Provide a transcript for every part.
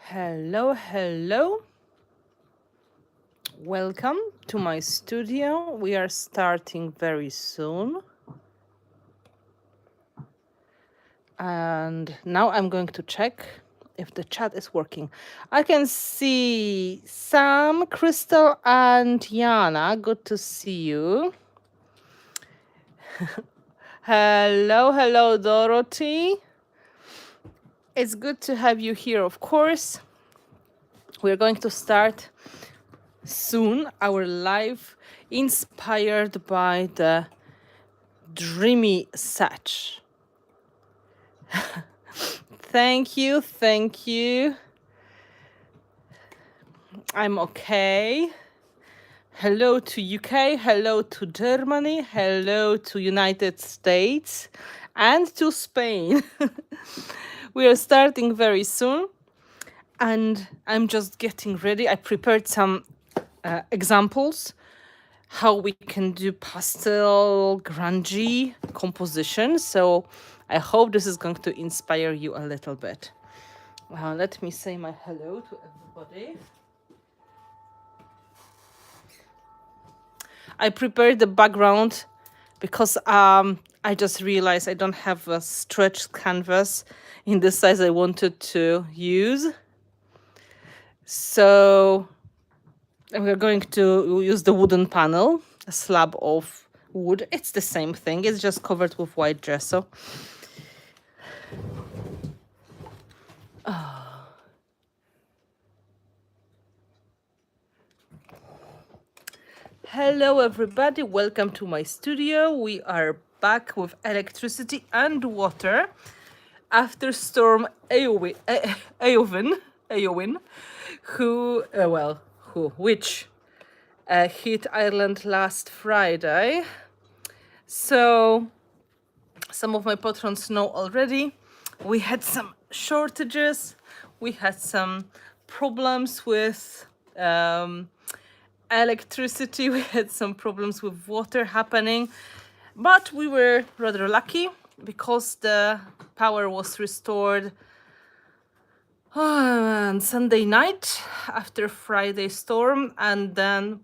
Hello, hello. Welcome to my studio. We are starting very soon. And now I'm going to check if the chat is working. I can see Sam, Crystal, and Yana. Good to see you. Hello, hello, Dorothy. It's good to have you here, of course. We're going to start soon our live inspired by the Dreamy set. Thank you, thank you. I'm okay. Hello to UK, hello to Germany, hello to United States, and to Spain. We are starting very soon, and I'm just getting ready. I prepared some examples how we can do pastel grungy composition. So I hope this is going to inspire you a little bit. Let me say my hello to everybody. I prepared the background because I just realized I don't have a stretched canvas in the size I wanted to use. So we're going to use the wooden panel, a slab of wood. It's the same thing. It's just covered with white gesso. Hello everybody, welcome to my studio. We are back with electricity and water after storm Eowyn, which hit Ireland last Friday. So some of my patrons know already, we had some shortages, we had some problems with electricity, we had some problems with water happening, but we were rather lucky because the power was restored on Sunday night after Friday storm, and then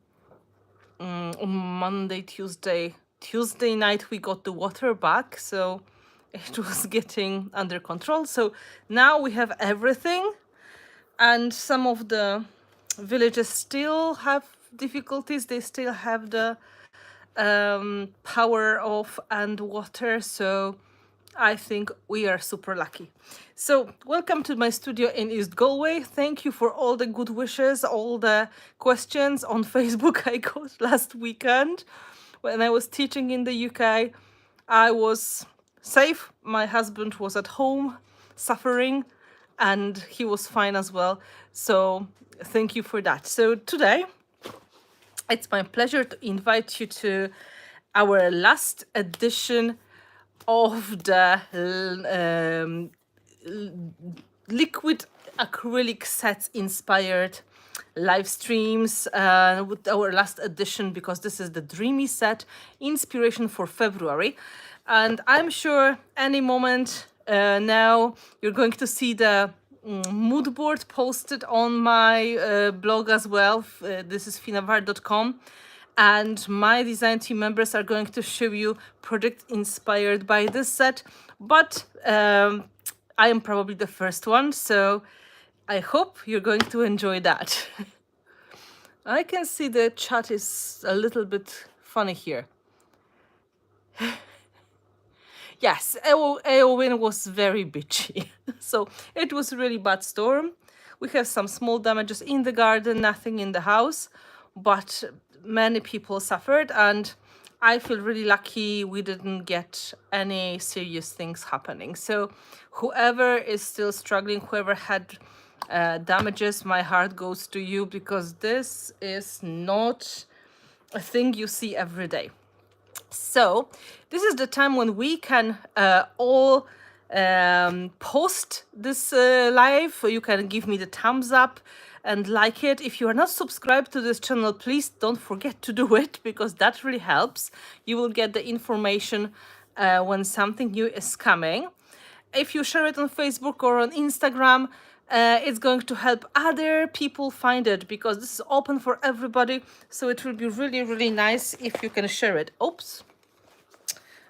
on Monday, Tuesday night we got the water back, so it was getting under control. So now we have everything, and some of the villages still have difficulties. They still have the power off and water, so I think we are super lucky. So welcome to my studio in East Galway. Thank you for all the good wishes, all the questions on Facebook I got last weekend. When I was teaching in the UK, I was safe. My husband was at home suffering, and he was fine as well. So thank you for that. So today, it's my pleasure to invite you to our last edition of the liquid acrylic sets inspired live streams with our last edition, because this is the Dreamy set inspiration for February. And I'm sure any moment now you're going to see the mood board posted on my blog as well. This is finnabair.com. And my design team members are going to show you projects inspired by this set. But I am probably the first one, so I hope you're going to enjoy that. I can see the chat is a little bit funny here. Yes, Eowyn was very bitchy. So it was a really bad storm. We have some small damages in the garden, nothing in the house, but many people suffered, and I feel really lucky we didn't get any serious things happening. So whoever is still struggling, whoever had damages, my heart goes to you, because this is not a thing you see every day. So this is the time when we can all post this live. You can give me the thumbs up and like it. If you are not subscribed to this channel, please don't forget to do it, because that really helps. You will get the information when something new is coming. If you share it on Facebook or on Instagram, it's going to help other people find it, because this is open for everybody. So it will be really, really nice if you can share it. Oops,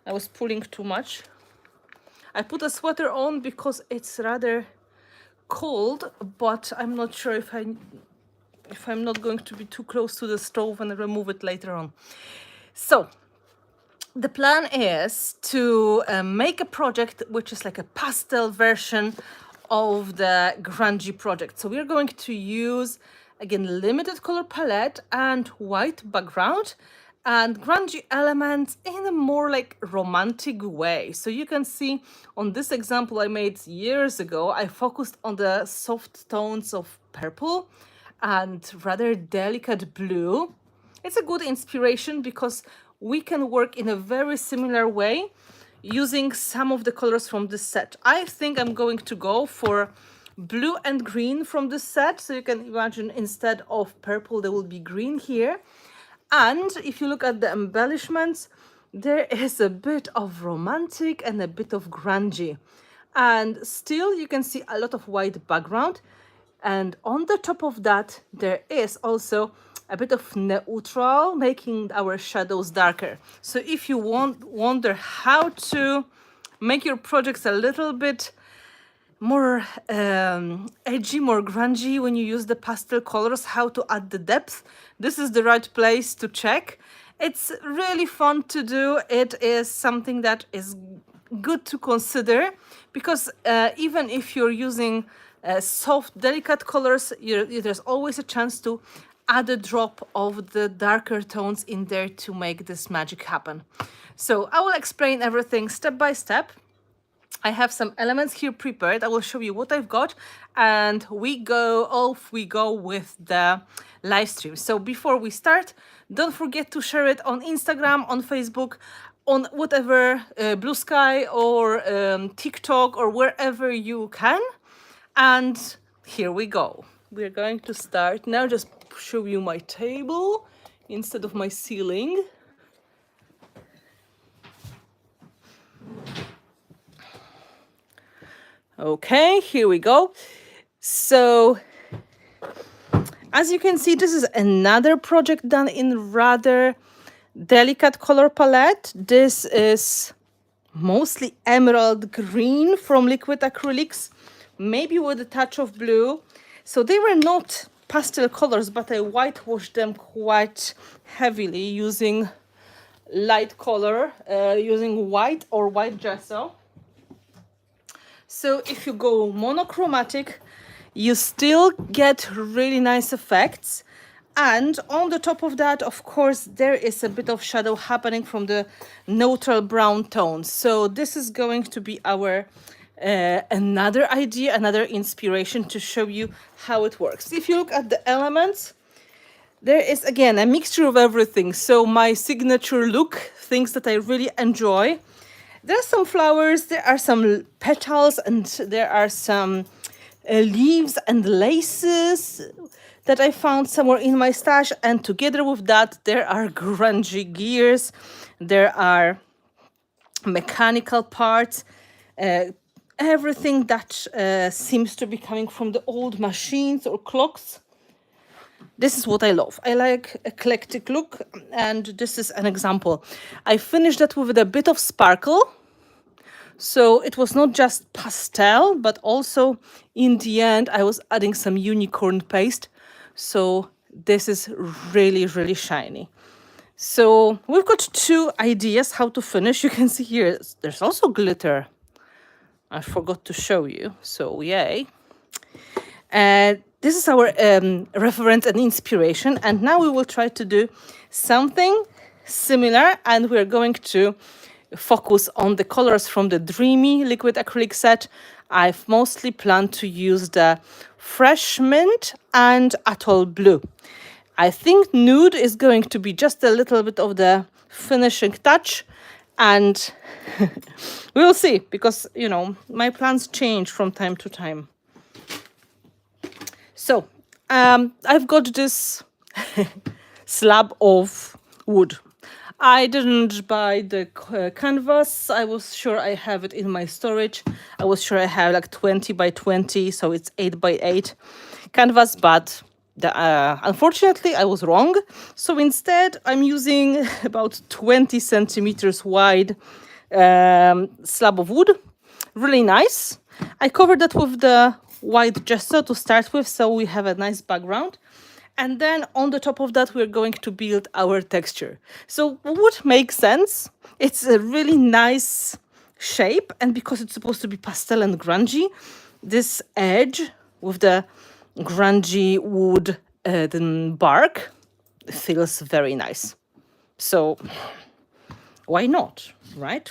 I was pulling too much. I put a sweater on because it's rather cold, but I'm not sure if I'm not going to be too close to the stove and remove it later on. So the plan is to make a project which is like a pastel version of the grungy project. So we're going to use, again, limited color palette and white background and grungy elements in a more like romantic way. So you can see on this example I made years ago, I focused on the soft tones of purple and rather delicate blue. It's a good inspiration because we can work in a very similar way using some of the colors from this set. I think I'm going to go for blue and green from this set. So you can imagine instead of purple, there will be green here. And if you look at the embellishments, there is a bit of romantic and a bit of grungy. And still you can see a lot of white background. And on the top of that, there is also a bit of neutral, making our shadows darker. So if you wonder how to make your projects a little bit more edgy, more grungy when you use the pastel colors, how to add the depth, this is the right place to check. It's really fun to do. It is something that is good to consider, because even if you're using soft, delicate colors, there's always a chance to add a drop of the darker tones in there to make this magic happen. So I will explain everything step by step. I have some elements here prepared. I will show you what I've got, and off we go with the live stream. So before we start, don't forget to share it on Instagram, on Facebook, on whatever, Blue Sky or TikTok or wherever you can. And here we go. We're going to start now. Just show you my table instead of my ceiling. Okay, here we go. So as you can see, this is another project done in rather delicate color palette. This is mostly emerald green from liquid acrylics, maybe with a touch of blue. So they were not pastel colors, but I whitewashed them quite heavily using light color, using white or white gesso. So if you go monochromatic, you still get really nice effects. And on the top of that, of course, there is a bit of shadow happening from the neutral brown tones. So this is going to be our another idea, another inspiration to show you how it works. If you look at the elements, there is, again, a mixture of everything. So my signature look, things that I really enjoy. There are some flowers, there are some petals, and there are some leaves and laces that I found somewhere in my stash. And together with that, there are grungy gears, there are mechanical parts, everything that seems to be coming from the old machines or clocks. This is what I love. I like eclectic look, and this is an example. I finished that with a bit of sparkle. So it was not just pastel, but also in the end, I was adding some unicorn paste. So this is really, really shiny. So we've got two ideas how to finish. You can see here, there's also glitter. I forgot to show you, so yay. This is our reference and inspiration, and now we will try to do something similar, and we're going to focus on the colors from the Dreamy liquid acrylic set. I've mostly planned to use the Fresh Mint and Atoll Blue. I think nude is going to be just a little bit of the finishing touch, and we'll see, because, you know, my plans change from time to time. So I've got this slab of wood. I didn't buy the canvas. I was sure I have it in my storage. I was sure I have like 20 by 20, so it's 8 by 8 canvas, but unfortunately I was wrong. So instead I'm using about 20 centimeters wide slab of wood. Really nice. I covered that with the white gesso to start with, so we have a nice background. And then on the top of that, we're going to build our texture. So wood makes sense. It's a really nice shape. And because it's supposed to be pastel and grungy, this edge with the grungy wood bark feels very nice. So why not, right?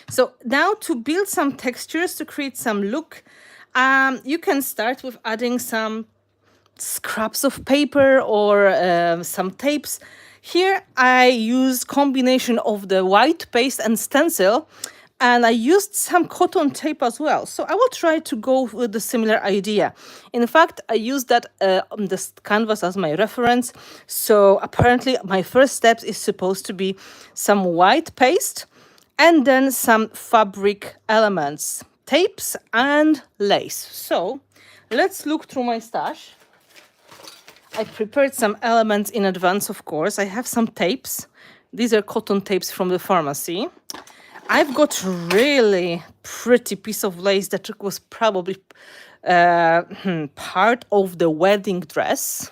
So now to build some textures, to create some look, you can start with adding some scraps of paper or some tapes. Here I use combination of the white paste and stencil, and I used some cotton tape as well. So I will try to go with a similar idea. In fact, I used that this canvas as my reference. So apparently my first step is supposed to be some white paste and then some fabric elements, tapes and lace. So let's look through my stash. I prepared some elements in advance, of course. I have some tapes. These are cotton tapes from the pharmacy. I've got really pretty piece of lace that was probably part of the wedding dress.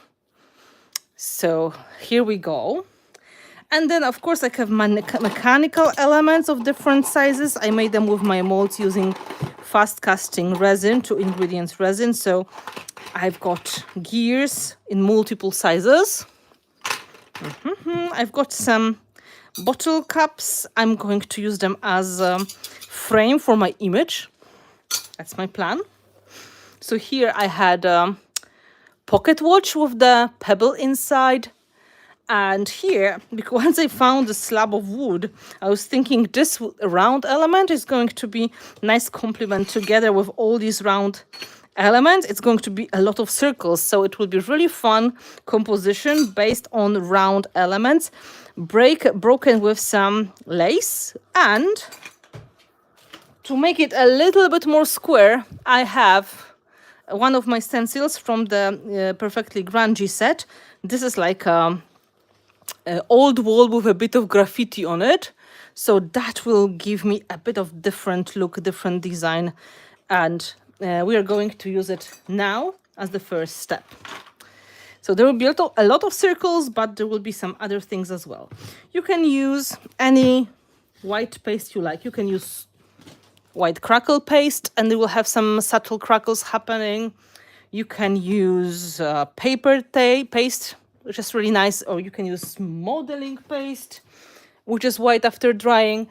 So here we go. And then, of course, I have mechanical elements of different sizes. I made them with my molds using fast casting resin, 2 ingredients resin. So I've got gears in multiple sizes. I've got some bottle caps. I'm going to use them as a frame for my image. That's my plan. So here I had a pocket watch with the pebble inside. And here, because once I found the slab of wood, I was thinking this round element is going to be nice complement together with all these round elements. It's going to be a lot of circles, so it will be really fun composition based on round elements, broken with some lace. And to make it a little bit more square, I have one of my stencils from the Perfectly Grungy set. This is like a old wall with a bit of graffiti on it, so that will give me a bit of different look, different design, and we are going to use it now as the first step. So there will be a lot of circles, but there will be some other things as well. You can use any white paste you like. You can use white crackle paste and they will have some subtle crackles happening. You can use paper paste, which is really nice, or you can use modeling paste, which is white after drying.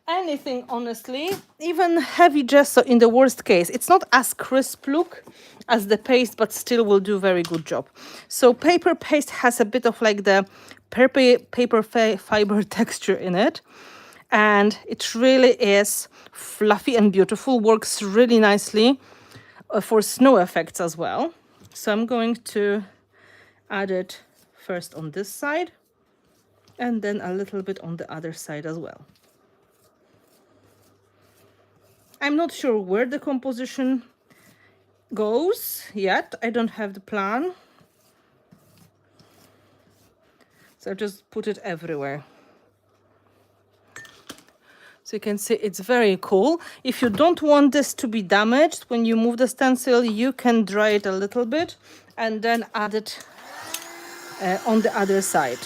Anything, honestly, even heavy gesso in the worst case. It's not as crisp look as the paste, but still will do very good job. So paper paste has a bit of like the paper fiber texture in it. And it really is fluffy and beautiful, works really nicely for snow effects as well. So I'm going to add it first on this side and then a little bit on the other side as well. I'm not sure where the composition goes yet. I don't have the plan. So I just put it everywhere. So you can see it's very cool. If you don't want this to be damaged, when you move the stencil, you can dry it a little bit and then add it on the other side.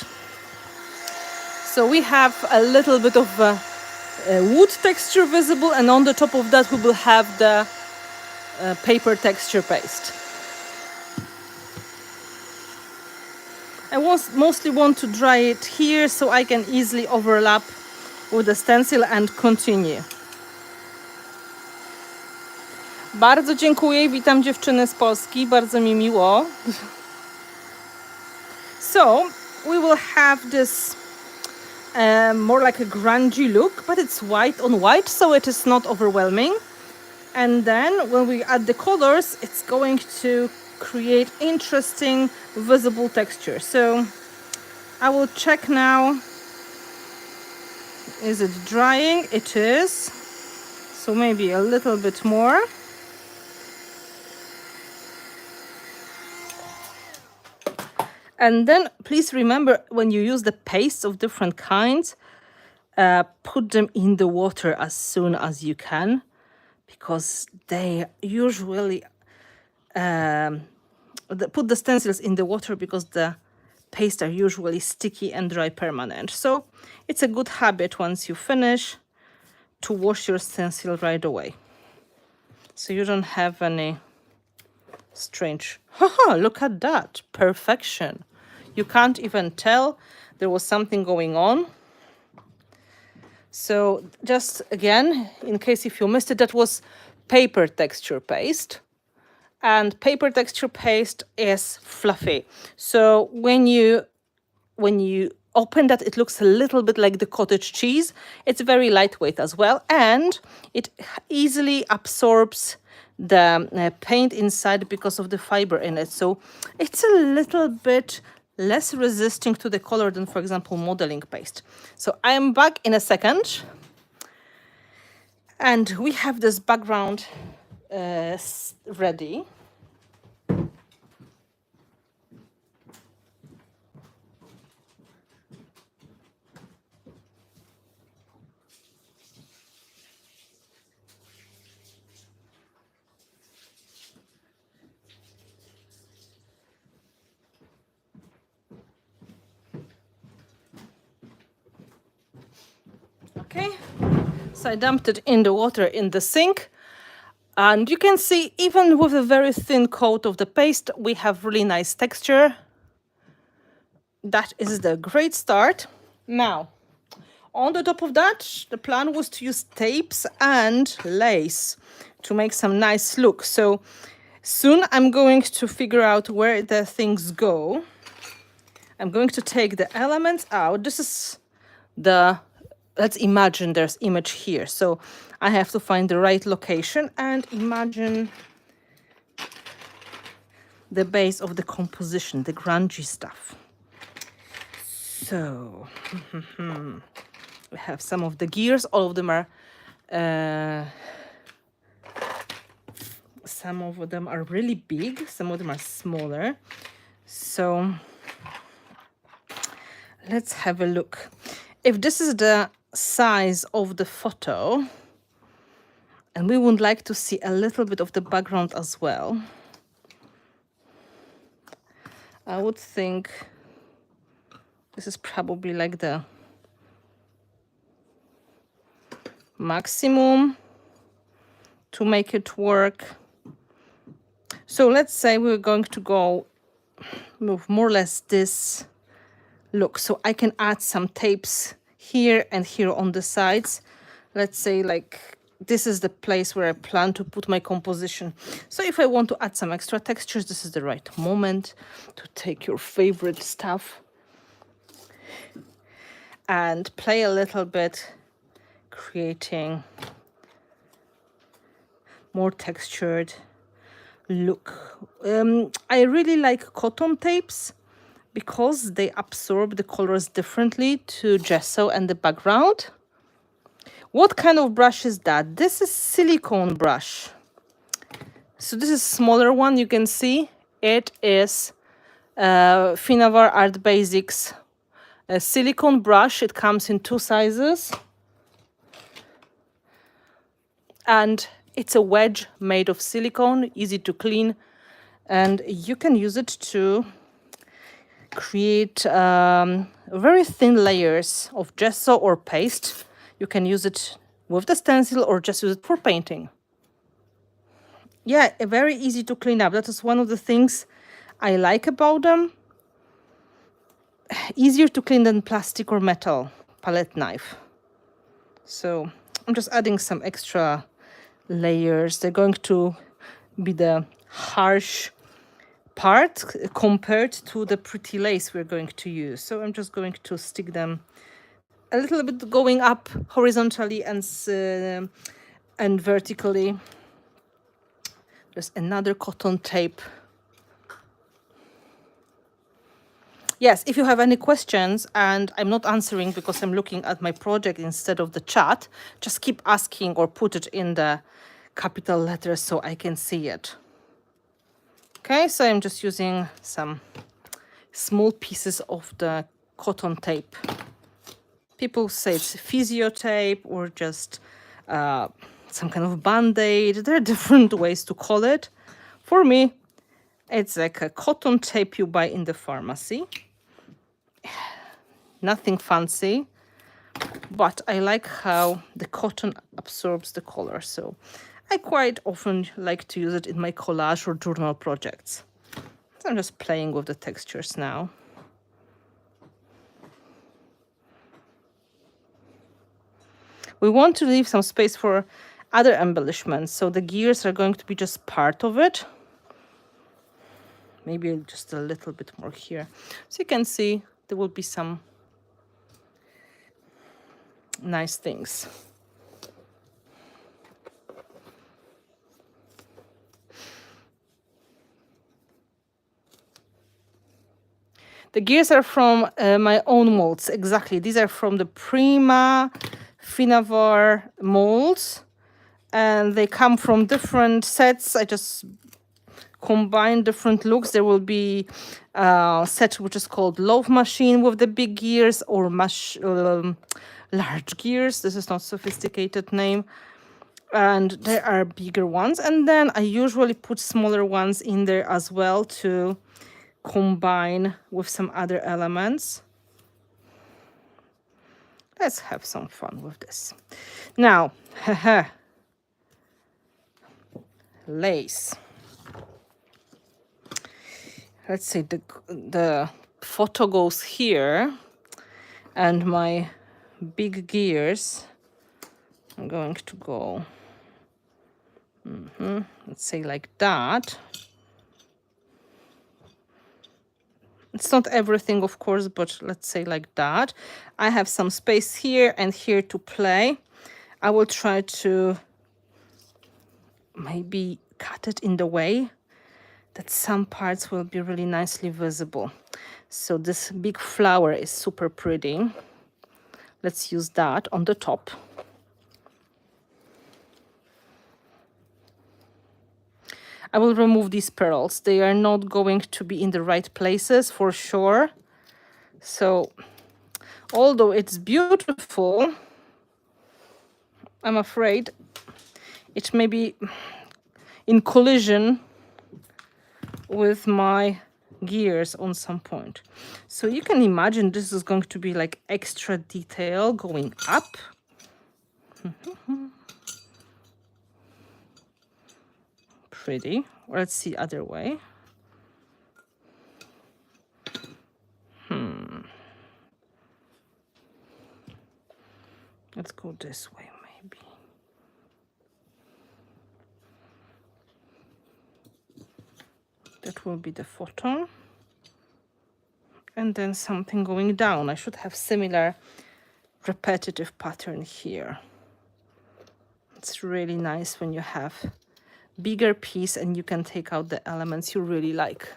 So we have a little bit of wood texture visible, and on the top of that we will have the paper texture paste. I mostly want to dry it here so I can easily overlap with the stencil and continue. Bardzo dziękuję, witam dziewczyny z Polski, bardzo mi miło. So we will have this more like a grungy look, but it's white on white, so it is not overwhelming. And then when we add the colors, it's going to create interesting visible texture. So I will check now Is it drying? It is. So maybe a little bit more. And then please remember, when you use the pastes of different kinds, put them in the water as soon as you can, because they usually put the stencils in the water because the pastes are usually sticky and dry permanent. So it's a good habit once you finish to wash your stencil right away, so you don't have any strange, haha, look at that, perfection. You can't even tell there was something going on. So just again, in case if you missed it, that was paper texture paste. And paper texture paste is fluffy. So when you open that, it looks a little bit like the cottage cheese. It's very lightweight as well, and it easily absorbs the paint inside because of the fiber in it. So it's a little bit less resisting to the color than, for example, modeling paste. So I am back in a second, and we have this background ready. Okay, so I dumped it in the water in the sink, and you can see even with a very thin coat of the paste, we have really nice texture. That is the great start. Now, on the top of that, the plan was to use tapes and lace to make some nice look. So soon I'm going to figure out where the things go. I'm going to take the elements out. This is the, let's imagine there's image here. So I have to find the right location and imagine the base of the composition, the grungy stuff. So we have some of the gears. All of them are some of them are really big, some of them are smaller. So let's have a look. If this is the size of the photo, and we would like to see a little bit of the background as well, I would think this is probably like the maximum to make it work. So let's say we're going to go with more or less this look. So I can add some tapes here and here on the sides. Let's say like this is the place where I plan to put my composition. So if I want to add some extra textures, this is the right moment to take your favorite stuff and play a little bit, creating more textured look. I really like cotton tapes because they absorb the colors differently to gesso and the background. What kind of brush is that? This is silicone brush. So this is a smaller one, you can see. It is Finnabair Art Basics a silicone brush. It comes in 2 sizes. And it's a wedge made of silicone, easy to clean. And you can use it to create very thin layers of gesso or paste. You can use it with the stencil or just use it for painting. Yeah, very easy to clean up. That is one of the things I like about them. Easier to clean than plastic or metal palette knife. So I'm just adding some extra layers. They're going to be the harsh part compared to the pretty lace we're going to use. So I'm just going to stick them a little bit going up horizontally and vertically. There's another cotton tape. Yes, if you have any questions and I'm not answering because I'm looking at my project instead of the chat, just keep asking or put it in the capital letters so I can see it. Okay, so I'm just using some small pieces of the cotton tape. People say it's physio tape or just some kind of band-aid. There are different ways to call it. For me, it's like a cotton tape you buy in the pharmacy. Nothing fancy, but I like how the cotton absorbs the color. So I quite often like to use it in my collage or journal projects. So I'm just playing with the textures now. We want to leave some space for other embellishments. So the gears are going to be just part of it. Maybe just a little bit more here. So you can see there will be some nice things. The gears are from my own molds. Exactly. These are from the Prima Finnabair molds. And they come from different sets. I just combine different looks. There will be a set which is called Love Machine with the big gears, or large gears. This is not sophisticated name. And there are bigger ones. And then I usually put smaller ones in there as well to combine with some other elements. Let's have some fun with this. Now, lace. Let's see, the photo goes here, and my big gears are going to go, let's say like that. It's not everything, of course, but let's say like that. I have some space here and here to play. I will try to maybe cut it in the way that some parts will be really nicely visible. So this big flower is super pretty. Let's use that on the top. I will remove these pearls. They are not going to be in the right places for sure. So although it's beautiful, I'm afraid it may be in collision with my gears on some point. So you can imagine this is going to be like extra detail going up. Pretty. Let's see other way. Let's go this way maybe. That will be the photo. And then something going down. I should have similar repetitive pattern here. It's really nice when you have bigger piece and you can take out the elements you really like.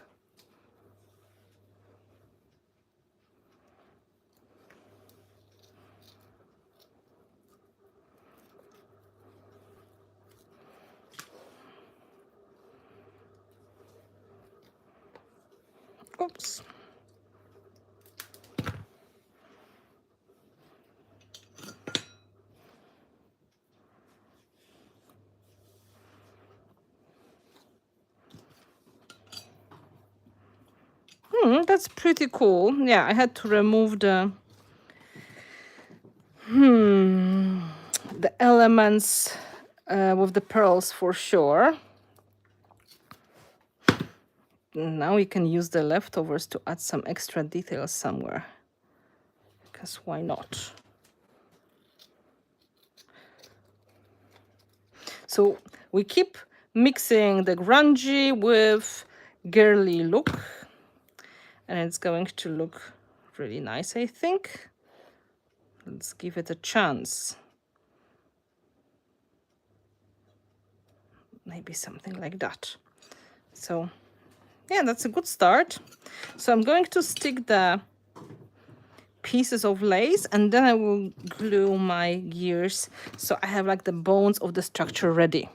Oops. That's pretty cool. Yeah, I had to remove the elements with the pearls for sure. Now we can use the leftovers to add some extra details somewhere, because why not? So we keep mixing the grungy with girly look, and it's going to look really nice, I think. Let's give it a chance. Maybe something like that. So yeah, that's a good start. So I'm going to stick the pieces of lace and then I will glue my gears so I have like the bones of the structure ready.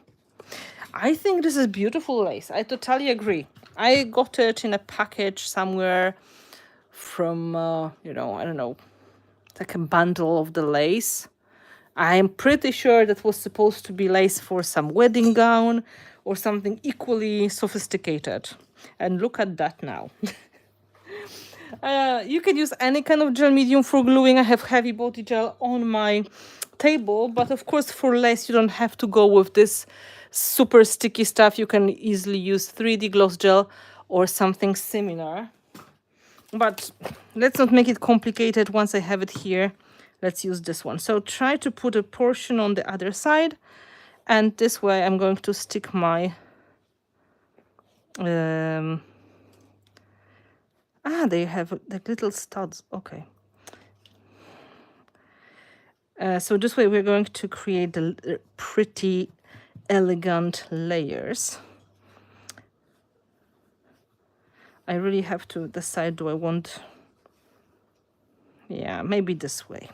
I think this is beautiful lace. I totally agree. I got it in a package somewhere from, you know, I don't know, like a bundle of the lace. I'm pretty sure that was supposed to be lace for some wedding gown or something equally sophisticated. And look at that now. You can use any kind of gel medium for gluing. I have heavy body gel on my table, but of course for lace you don't have to go with this super sticky stuff. You can easily use 3D gloss gel or something similar. But let's not make it complicated. Once I have it here, let's use this one. So try to put a portion on the other side, and this way I'm going to stick my they have like little studs. Okay. So this way we're going to create the pretty elegant layers. I really have to decide, do I want, yeah, maybe this way.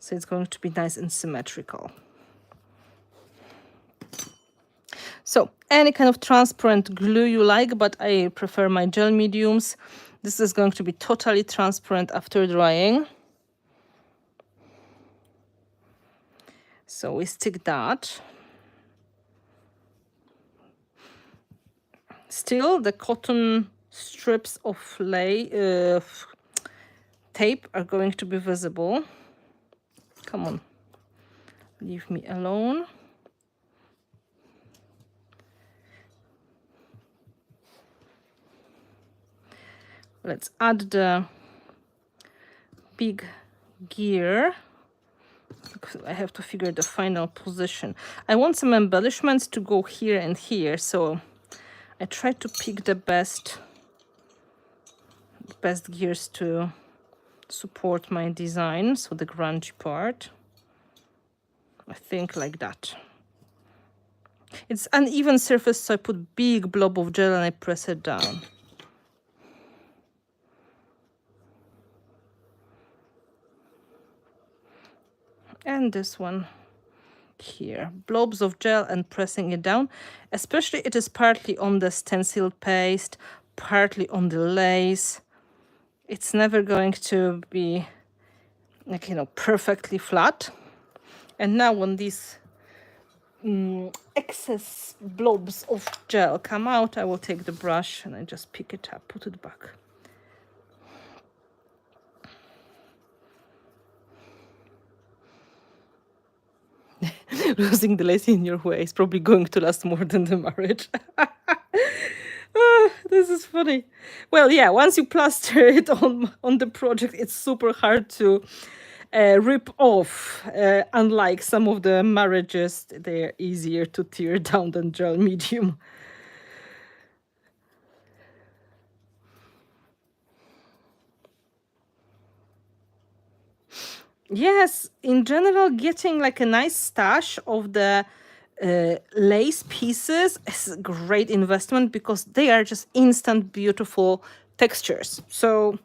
So it's going to be nice and symmetrical. So any kind of transparent glue you like, but I prefer my gel mediums. This is going to be totally transparent after drying. So we stick that. Still, the cotton strips of tape are going to be visible. Come on, leave me alone. Let's add the big gear. I have to figure the final position. I want some embellishments to go here and here, so I try to pick the best gears to support my design. So the grungy part, I think like that. It's uneven surface, so I put big blob of gel and I press it down. And this one here, blobs of gel and pressing it down. Especially it is partly on the stencil paste, partly on the lace. It's never going to be like, you know, perfectly flat. And now when these excess blobs of gel come out, I will take the brush and I just pick it up, put it back. Losing the lace in your way is probably going to last more than the marriage. This is funny. Well, yeah, once you plaster it on the project, it's super hard to rip off. Unlike some of the marriages, they're easier to tear down than gel medium. Yes, in general, getting like a nice stash of the lace pieces is a great investment because they are just instant beautiful textures. So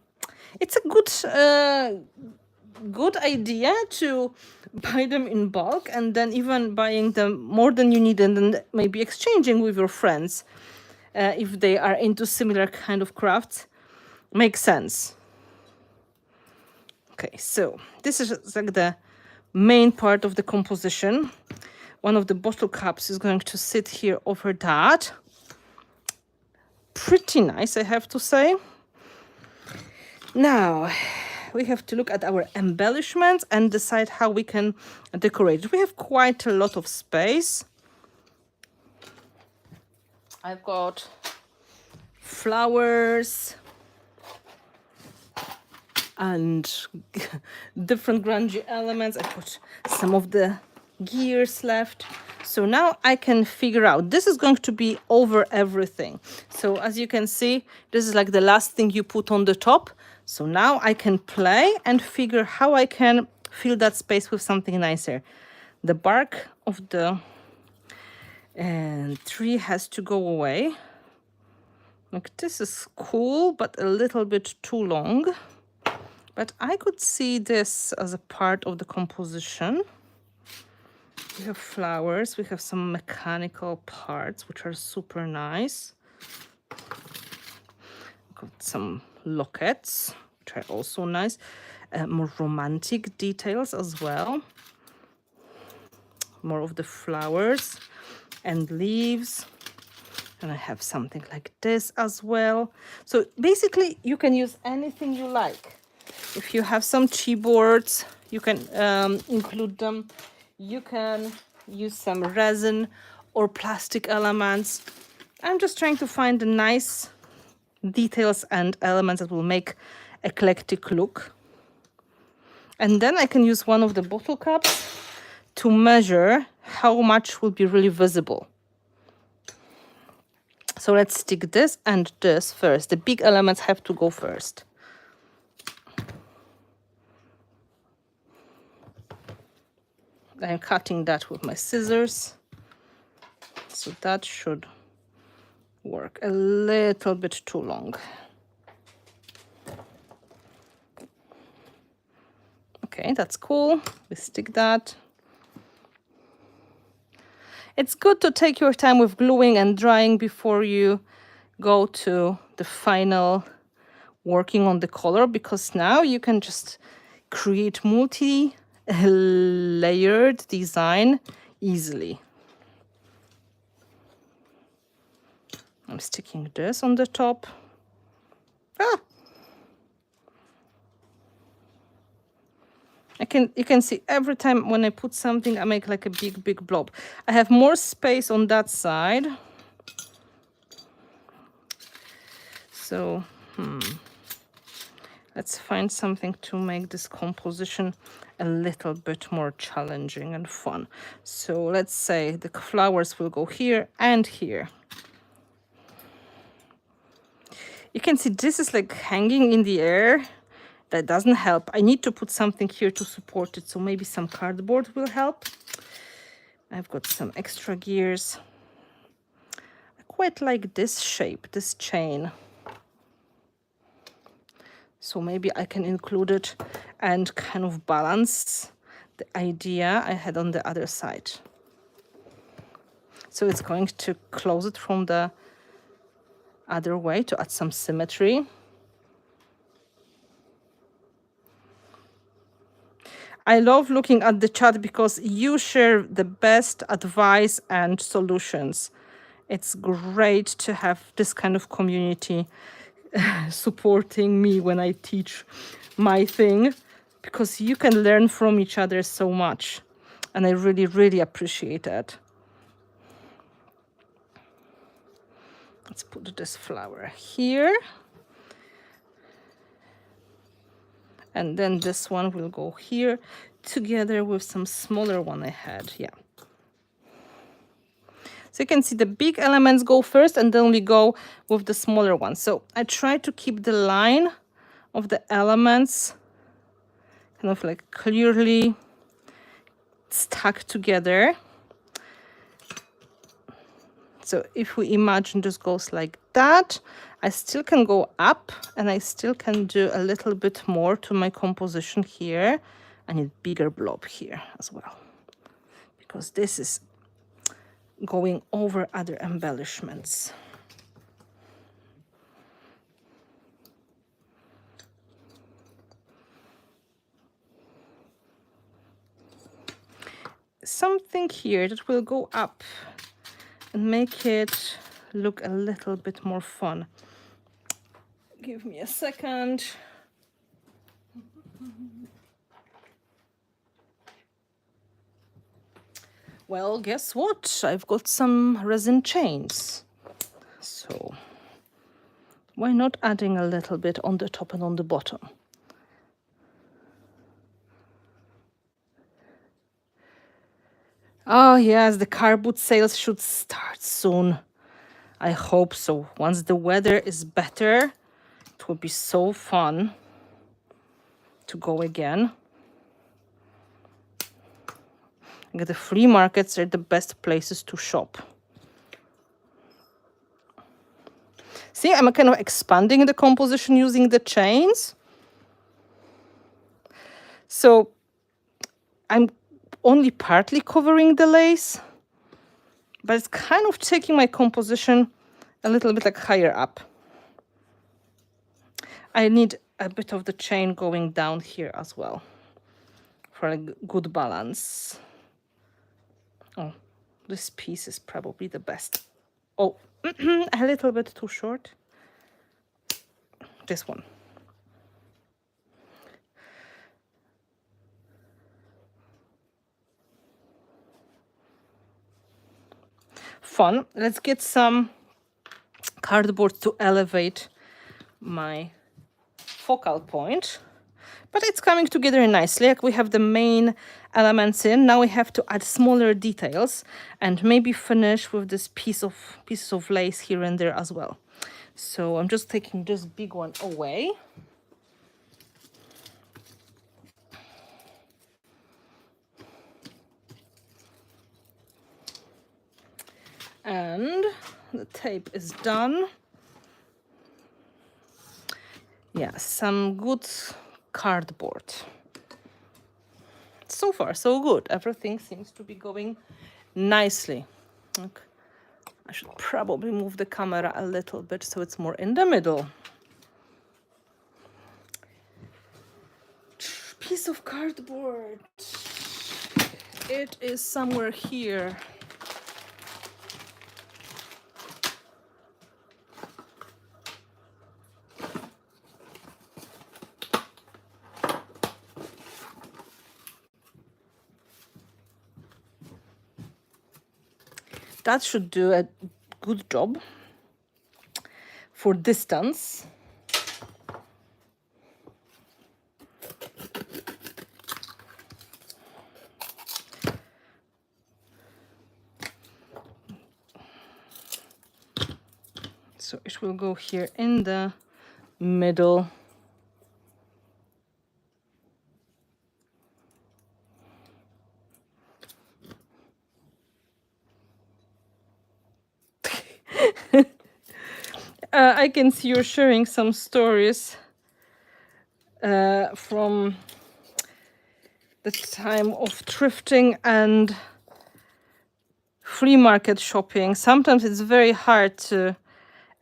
it's a good idea to buy them in bulk, and then even buying them more than you need and then maybe exchanging with your friends if they are into similar kind of crafts makes sense. Okay, so this is like the main part of the composition. One of the bottle caps is going to sit here over that. Pretty nice, I have to say. Now, we have to look at our embellishments and decide how we can decorate. We have quite a lot of space. I've got flowers and different grungy elements. I put some of the gears left. So now I can figure out, this is going to be over everything. So as you can see, this is like the last thing you put on the top. So now I can play and figure how I can fill that space with something nicer. The bark of the tree has to go away. Like this is cool, but a little bit too long. But I could see this as a part of the composition. We have flowers, we have some mechanical parts, which are super nice. Got some lockets, which are also nice. More romantic details as well. More of the flowers and leaves. And I have something like this as well. So basically you can use anything you like. If you have some chipboards, you can include them. You can use some resin or plastic elements. I'm just trying to find the nice details and elements that will make eclectic look. And then I can use one of the bottle caps to measure how much will be really visible. So let's stick this and this first. The big elements have to go first. I'm cutting that with my scissors. So that should work. A little bit too long. Okay, that's cool. We stick that. It's good to take your time with gluing and drying before you go to the final working on the color, because now you can just create multi-layered design easily. I'm sticking this on the top. You can see every time when I put something, I make like a big blob. I have more space on that side. So, let's find something to make this composition a little bit more challenging and fun. So let's say the flowers will go here and here. You can see this is like hanging in the air. That doesn't help. I need to put something here to support it. So maybe some cardboard will help. I've got some extra gears. I quite like this shape, this chain. So maybe I can include it and kind of balance the idea I had on the other side. So it's going to close it from the other way to add some symmetry. I love looking at the chat because you share the best advice and solutions. It's great to have this kind of community supporting me when I teach my thing, because you can learn from each other so much. And I really appreciate that. Let's put this flower here. And then this one will go here together with some smaller one I had. Yeah. So you can see the big elements go first and then we go with the smaller ones. So I try to keep the line of the elements kind of like clearly stuck together. So if we imagine this goes like that, I still can go up and I still can do a little bit more to my composition here. I need bigger blob here as well, because this is going over other embellishments. Something here that will go up and make it look a little bit more fun. Give me a second. Well, guess what? I've got some resin chains. So why not adding a little bit on the top and on the bottom? Oh yes, the car boot sales should start soon. I hope so. Once the weather is better, it will be so fun to go again. The flea markets are the best places to shop. See, I'm kind of expanding the composition using the chains. So I'm only partly covering the lace, but it's kind of taking my composition a little bit like higher up. I need a bit of the chain going down here as well for a good balance. Oh, this piece is probably the best. Oh, a little bit too short. This one. Fun. Let's get some cardboard to elevate my focal point. But it's coming together nicely. Like we have the main elements in. Now we have to add smaller details and maybe finish with this pieces of lace here and there as well. So I'm just taking this big one away. And the tape is done. Yeah, some good cardboard. So far, so good. Everything seems to be going nicely. Okay. I should probably move the camera a little bit so it's more in the middle. Piece of cardboard. It is somewhere here. That should do a good job for distance. So it will go here in the middle. I can see you're sharing some stories from the time of thrifting and flea market shopping. Sometimes it's very hard to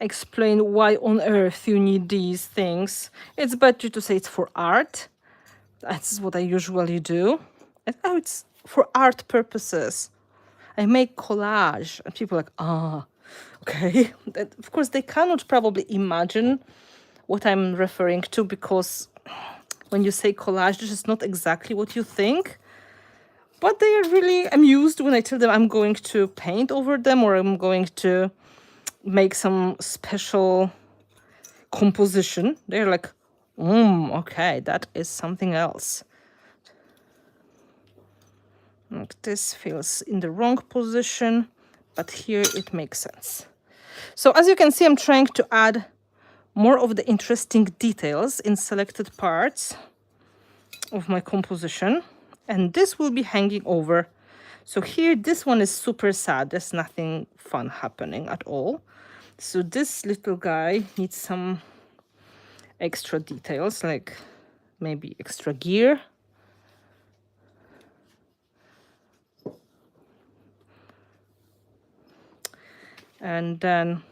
explain why on earth you need these things. It's better to say it's for art. That's what I usually do. And, oh, it's for art purposes. I make collage. And people are like, ah, okay. That, of course, they cannot probably imagine what I'm referring to, because when you say collage, this is not exactly what you think. But they are really amused when I tell them I'm going to paint over them or I'm going to make some special composition. They're like, okay, that is something else. Like this feels in the wrong position, but here it makes sense. So as you can see, I'm trying to add more of the interesting details in selected parts of my composition, and this will be hanging over. So here, this one is super sad. There's nothing fun happening at all. So this little guy needs some extra details, like maybe extra gear. And then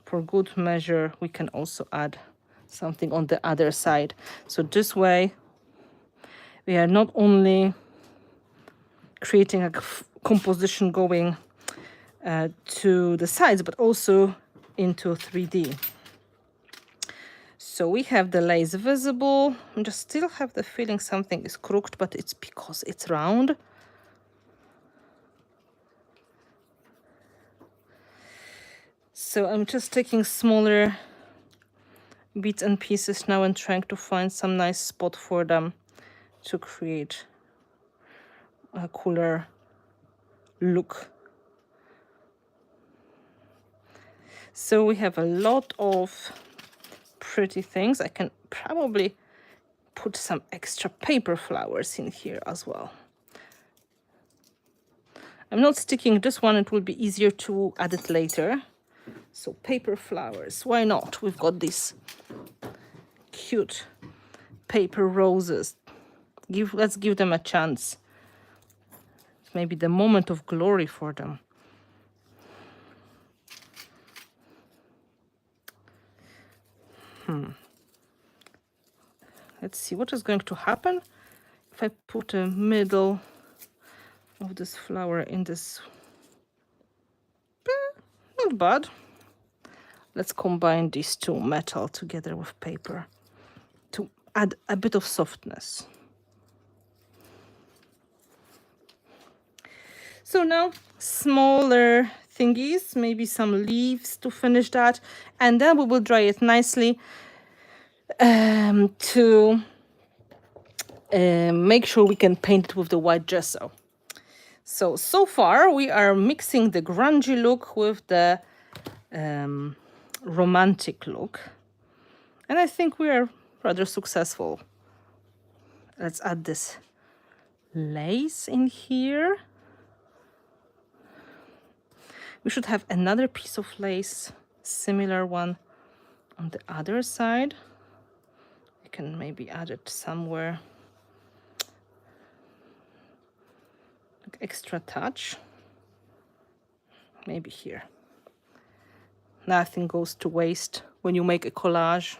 for good measure, we can also add something on the other side. So this way, we are not only creating a composition going to the sides, but also into 3D. So we have the lace visible. I just still have the feeling something is crooked, but it's because it's round. So I'm just taking smaller bits and pieces now and trying to find some nice spot for them to create a cooler look. So we have a lot of pretty things. I can probably put some extra paper flowers in here as well. I'm not sticking this one. It will be easier to add it later. So paper flowers, why not? We've got these cute paper roses. Let's give them a chance. It's maybe the moment of glory for them. Let's see what is going to happen if I put a middle of this flower in this. Not bad. Let's combine these two metal together with paper to add a bit of softness. So now smaller thingies, maybe some leaves to finish that, and then we will dry it nicely to make sure we can paint it with the white gesso. So far we are mixing the grungy look with the romantic look, and I think we are rather successful. Let's add this lace in here. We should have another piece of lace, similar one on the other side. We can maybe add it somewhere, like extra touch, maybe here. Nothing goes to waste when you make a collage.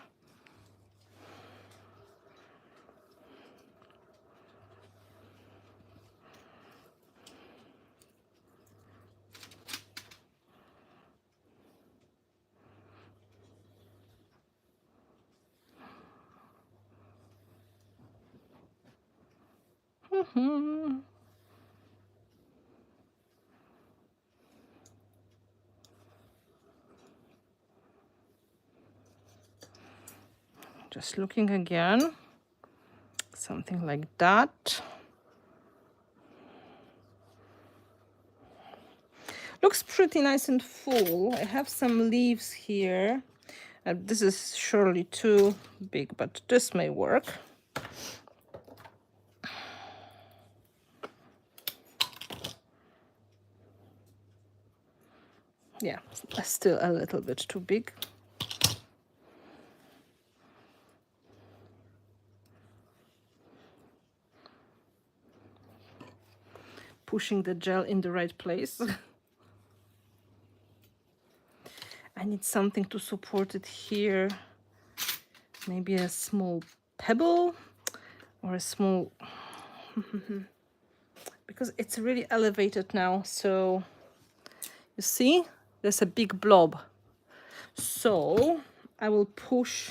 Just looking again, something like that. Looks pretty nice and full. I have some leaves here. This is surely too big, but this may work. Yeah, still a little bit too big. Pushing the gel in the right place. I need something to support it here. Maybe a small pebble or a small... because it's really elevated now. So you see, there's a big blob. So I will push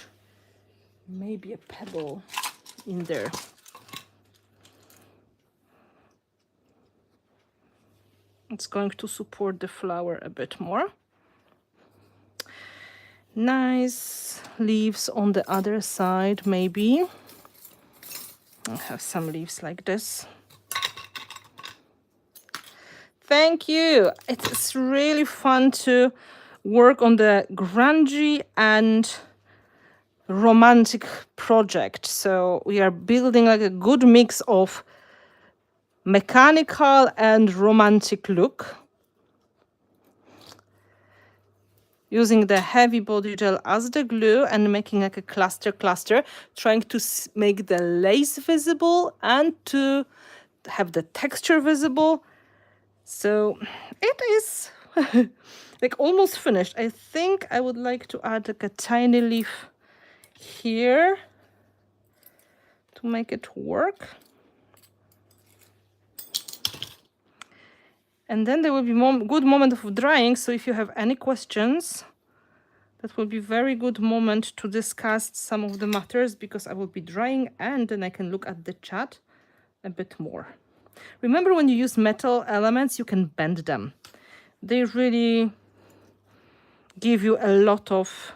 maybe a pebble in there. It's going to support the flower a bit more. Nice leaves on the other side, maybe. I'll have some leaves like this. Thank you. It's really fun to work on the grungy and romantic project. So we are building like a good mix of mechanical and romantic look, using the heavy body gel as the glue and making like a cluster, trying to make the lace visible and to have the texture visible. So it is like almost finished. I think I would like to add like a tiny leaf here to make it work. And then there will be good moment of drying. So if you have any questions, that will be very good moment to discuss some of the matters, because I will be drying and then I can look at the chat a bit more. Remember, when you use metal elements, you can bend them. They really give you a lot of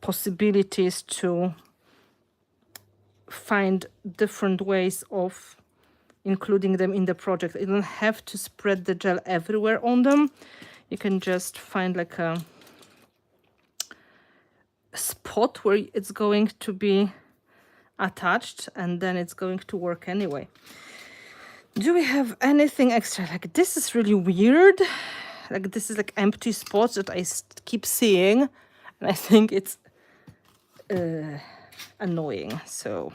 possibilities to find different ways of including them in the project. You don't have to spread the gel everywhere on them. You can just find like a spot where it's going to be attached, and then it's going to work anyway. Do we have anything extra? Like, this is really weird. like this is like empty spots that I keep seeing, and I think it's annoying. So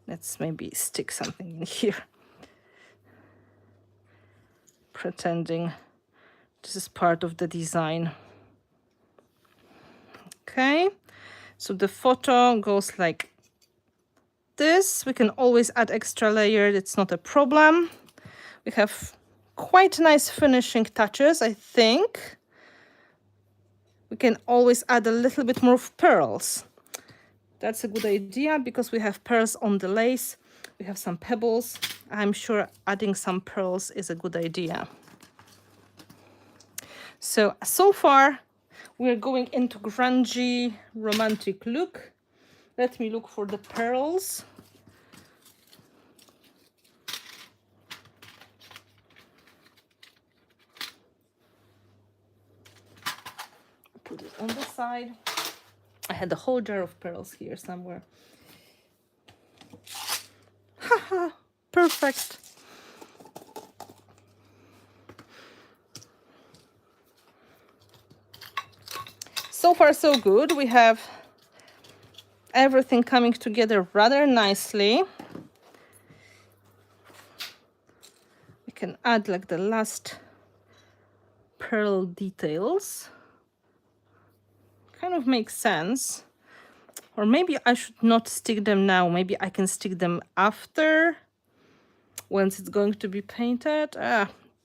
let's maybe stick something in here, pretending this is part of the design. Okay, so the photo goes like this. We can always add extra layer, it's not a problem. We have quite nice finishing touches, I think. We can always add a little bit more of pearls. That's a good idea because we have pearls on the lace. We have some pebbles. I'm sure adding some pearls is a good idea. So far, we're going into grungy, romantic look. Let me look for the pearls. Put it on the side. I had a whole jar of pearls here somewhere. Haha, perfect. So far, so good. We have everything coming together rather nicely. We can add like the last pearl details. Kind of makes sense. Or maybe I should not stick them now. Maybe I can stick them after, once it's going to be painted.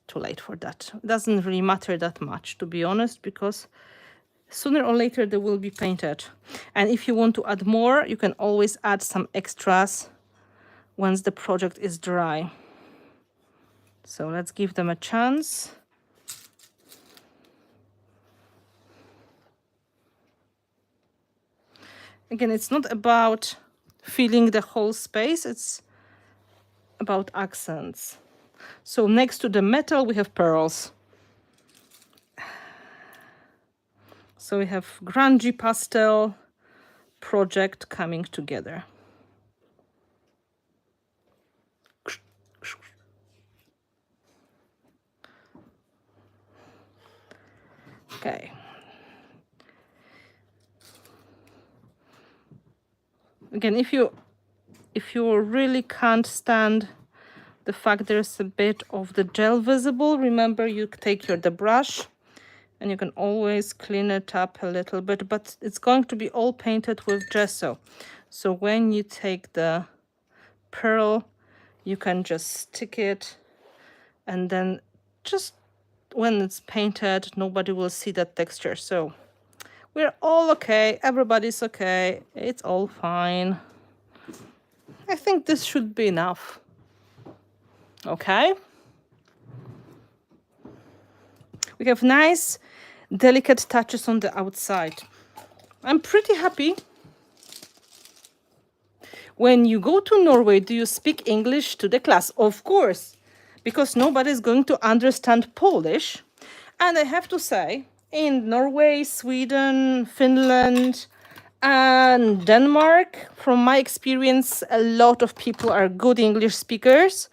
Too late for that. It doesn't really matter that much, to be honest, because sooner or later they will be painted. And if you want to add more, you can always add some extras once the project is dry. So let's give them a chance. Again, it's not about filling the whole space, it's about accents. So next to the metal, we have pearls. So we have grungy pastel project coming together. Okay. Again, if you really can't stand the fact there's a bit of the gel visible, remember you take the brush and you can always clean it up a little bit, but it's going to be all painted with gesso. So when you take the pearl, you can just stick it, and then just when it's painted, nobody will see that texture. So we're all okay, everybody's okay, it's all fine. I think this should be enough. Okay. We have nice, delicate touches on the outside. I'm pretty happy. When you go to Norway, do you speak English to the class? Of course, because nobody's going to understand Polish. And I have to say, in Norway, Sweden, Finland, and Denmark, from my experience, a lot of people are good English speakers.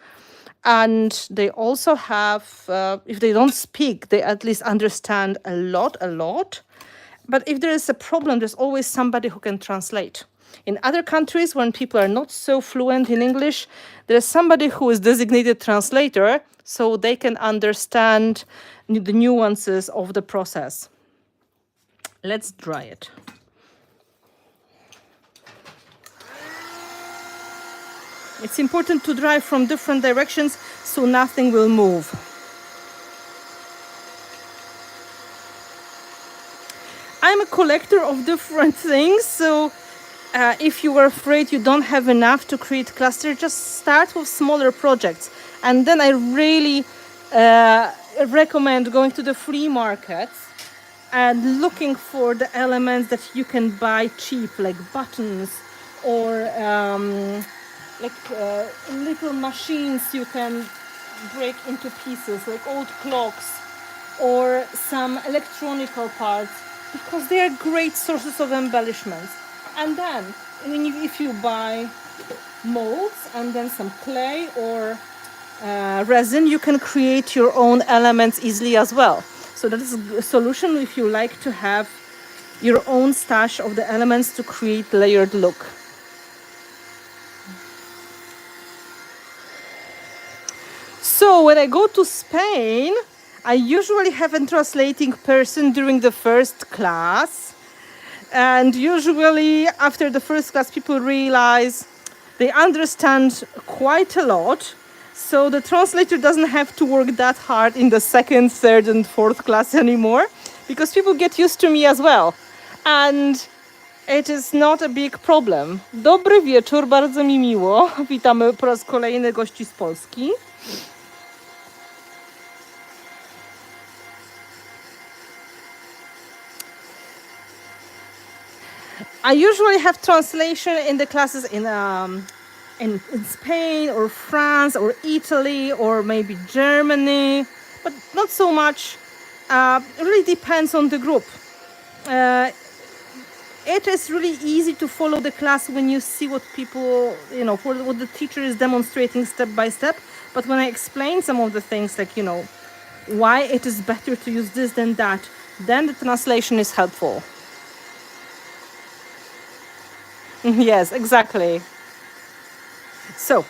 And they also have, if they don't speak, they at least understand a lot. But if there is a problem, there's always somebody who can translate. In other countries, when people are not so fluent in English, there's somebody who is designated translator, so they can understand the nuances of the process. Let's dry it. It's important to dry from different directions so nothing will move. I'm a collector of different things, so if you were afraid you don't have enough to create cluster, just start with smaller projects. And then I really recommend going to the flea markets and looking for the elements that you can buy cheap, like buttons or little machines you can break into pieces, like old clocks or some electronical parts, because they are great sources of embellishments. And then if you buy molds and then some clay or resin, you can create your own elements easily as well. So that is a solution if you like to have your own stash of the elements to create layered look. So when I go to Spain, I usually have a translating person during the first class. And usually after the first class, people realize they understand quite a lot. So the translator doesn't have to work that hard in the second, third and fourth class anymore, because people get used to me as well. And it is not a big problem. Dobry wieczór, bardzo mi miło. Witamy po raz kolejny gości z Polski. I usually have translation in the classes in Spain or France or Italy or maybe Germany, but not so much. It really depends on the group. It is really easy to follow the class when you see what people, what the teacher is demonstrating step by step. But when I explain some of the things, like, why it is better to use this than that, then the translation is helpful. Yes, exactly. So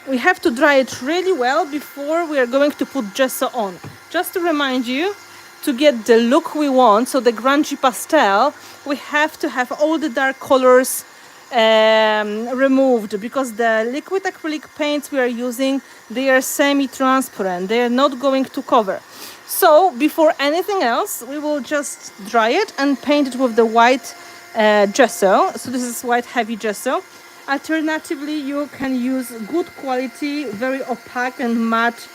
we have to dry it really well before we are going to put gesso on. Just to remind you, to get the look we want, so the grungy pastel, we have to have all the dark colors removed, because the liquid acrylic paints we are using, they are semi-transparent. They are not going to cover. So before anything else, we will just dry it and paint it with the white gesso. So this is white heavy gesso. Alternatively, you can use good quality, very opaque and matte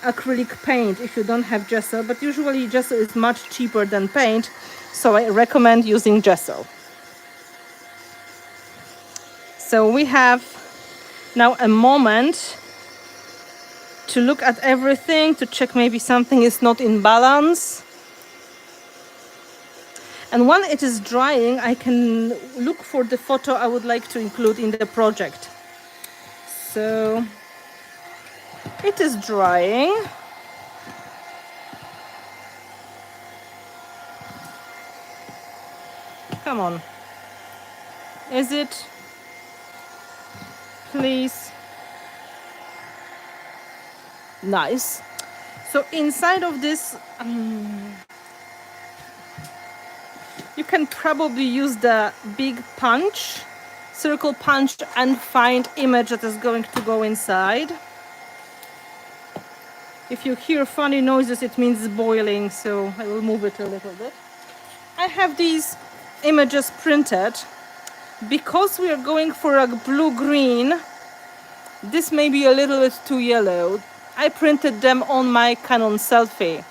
acrylic paint if you don't have gesso, but usually gesso is much cheaper than paint, so I recommend using gesso. So we have now a moment to look at everything, to check maybe something is not in balance. And when it is drying, I can look for the photo I would like to include in the project. So it is drying. Come on. Is it? Please. Nice. So inside of this, you can probably use the big punch, circle punch, and find image that is going to go inside. If you hear funny noises, it means boiling, so I will move it a little bit. I have these images printed. Because we are going for a blue-green, this may be a little bit too yellow. I printed them on my Canon selfie.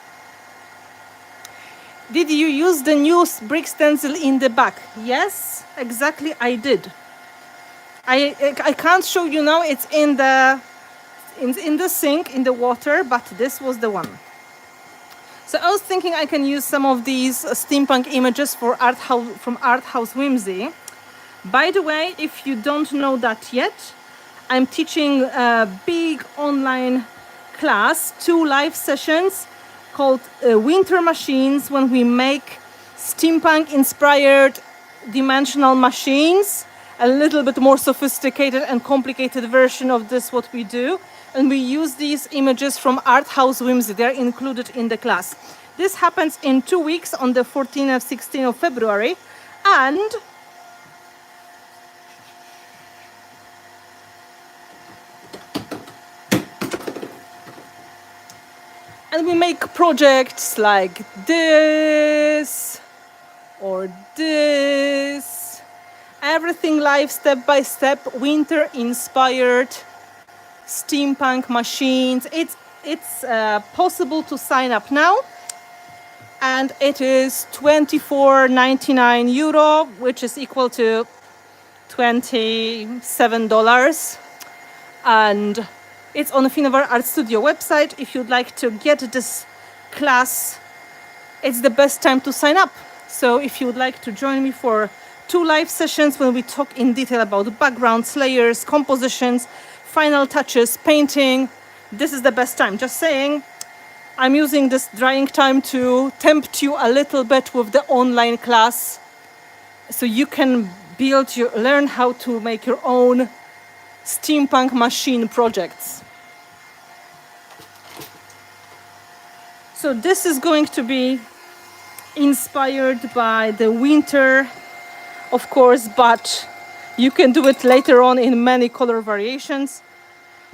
Did you use the new brick stencil in the back? Yes, exactly, I did. I can't show you now, it's in the sink, in the water, but this was the one. So I was thinking I can use some of these steampunk images from Art House Whimsy. By the way, if you don't know that yet, I'm teaching a big online class, 2 live sessions called Winter Machines, when we make steampunk inspired dimensional machines, a little bit more sophisticated and complicated version of this what we do, and we use these images from Art House Whimsy. They're included in the class. This happens in 2 weeks on the 14th and 16th of February, and we make projects like this or this. Everything live, step by step, winter inspired steampunk machines. It's possible to sign up now, and it is €24.99, which is equal to $27, and it's on the Finnabair Art Studio website. If you'd like to get this class, it's the best time to sign up. So if you would like to join me for 2 live sessions when we talk in detail about backgrounds, layers, compositions, final touches, painting, this is the best time. Just saying, I'm using this drying time to tempt you a little bit with the online class, so you can learn how to make your own steampunk machine projects. So this is going to be inspired by the winter, of course, but you can do it later on in many color variations.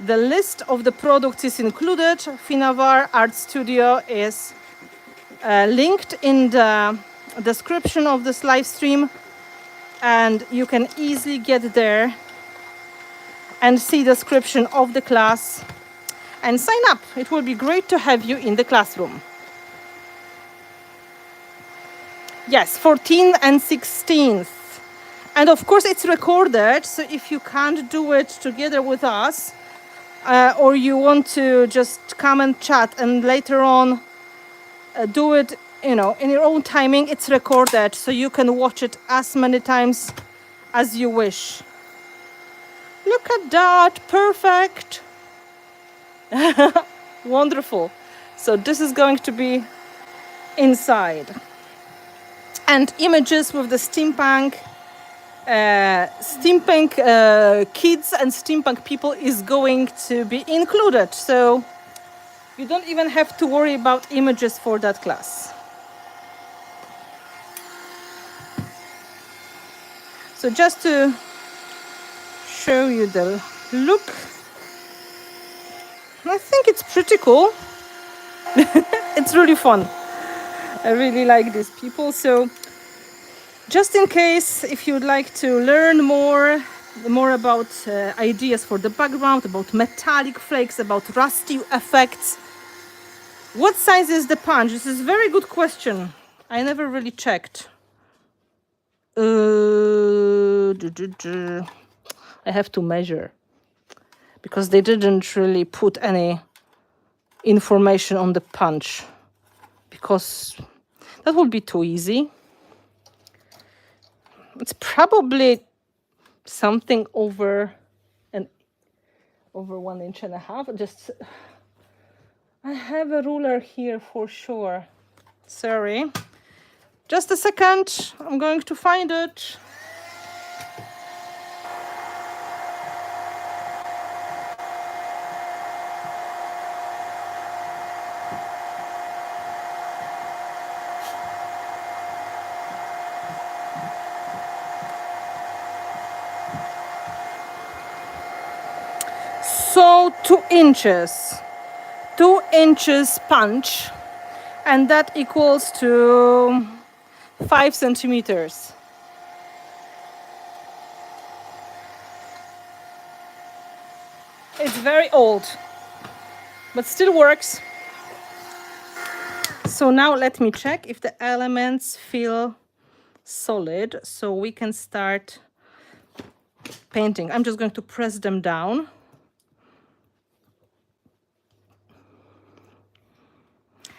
The list of the products is included. Finnabair Art Studio is linked in the description of this live stream, and you can easily get there and see the description of the class and sign up. It will be great to have you in the classroom. Yes, 14th and 16th. And of course it's recorded, so if you can't do it together with us, or you want to just come and chat and later on do it, in your own timing, it's recorded, so you can watch it as many times as you wish. Look at that, perfect. Wonderful. So this is going to be inside. And images with the steampunk kids and steampunk people is going to be included. So you don't even have to worry about images for that class. So just to show you the look, I think it's pretty cool. It's really fun. I really like these people. So just in case, if you'd like to learn more about ideas for the background, about metallic flakes, about rusty effects, what size is the punch? This is a very good question. I never really checked. I have to measure, because they didn't really put any information on the punch, because that would be too easy. It's probably something over 1.5 inches. Just, I have a ruler here for sure. Sorry. Just a second. I'm going to find it. So 2 inches. 2 inches punch, and that equals to 5 centimeters. It's very old, but still works. So now let me check if the elements feel solid, so we can start painting. I'm just going to press them down.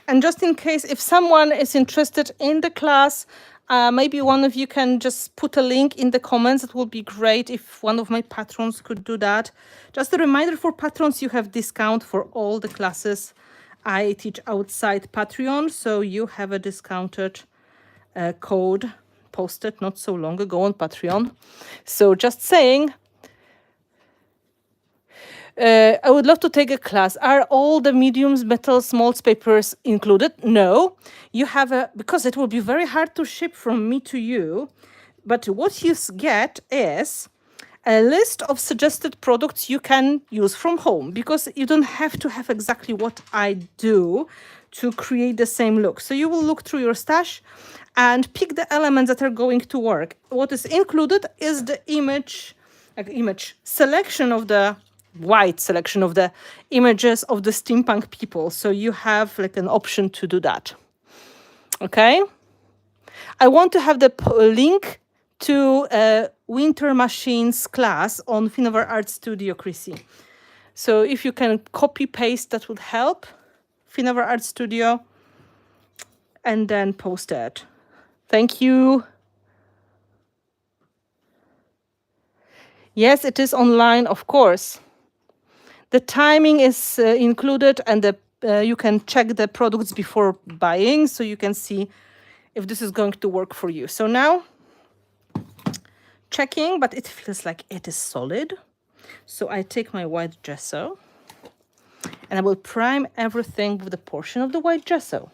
And just in case, if someone is interested in the class, maybe one of you can just put a link in the comments. It would be great if one of my patrons could do that. Just a reminder, for patrons, you have discount for all the classes I teach outside Patreon. So you have a discounted code posted not so long ago on Patreon. So just saying, I would love to take a class. Are all the mediums, metals, molds, papers included? No. You have because it will be very hard to ship from me to you. But what you get is a list of suggested products you can use from home, because you don't have to have exactly what I do to create the same look. So you will look through your stash and pick the elements that are going to work. What is included is the wide selection of the images of the steampunk people. So you have like an option to do that. Okay. I want to have the link to Winter Machines class on Finnabair Art Studio, Chrissy. So if you can copy paste, that would help. Finnabair Art Studio, and then post it. Thank you. Yes, it is online, of course. The timing is included, and you can check the products before buying, so you can see if this is going to work for you. So now, checking, but it feels like it is solid. So I take my white gesso, and I will prime everything with a portion of the white gesso.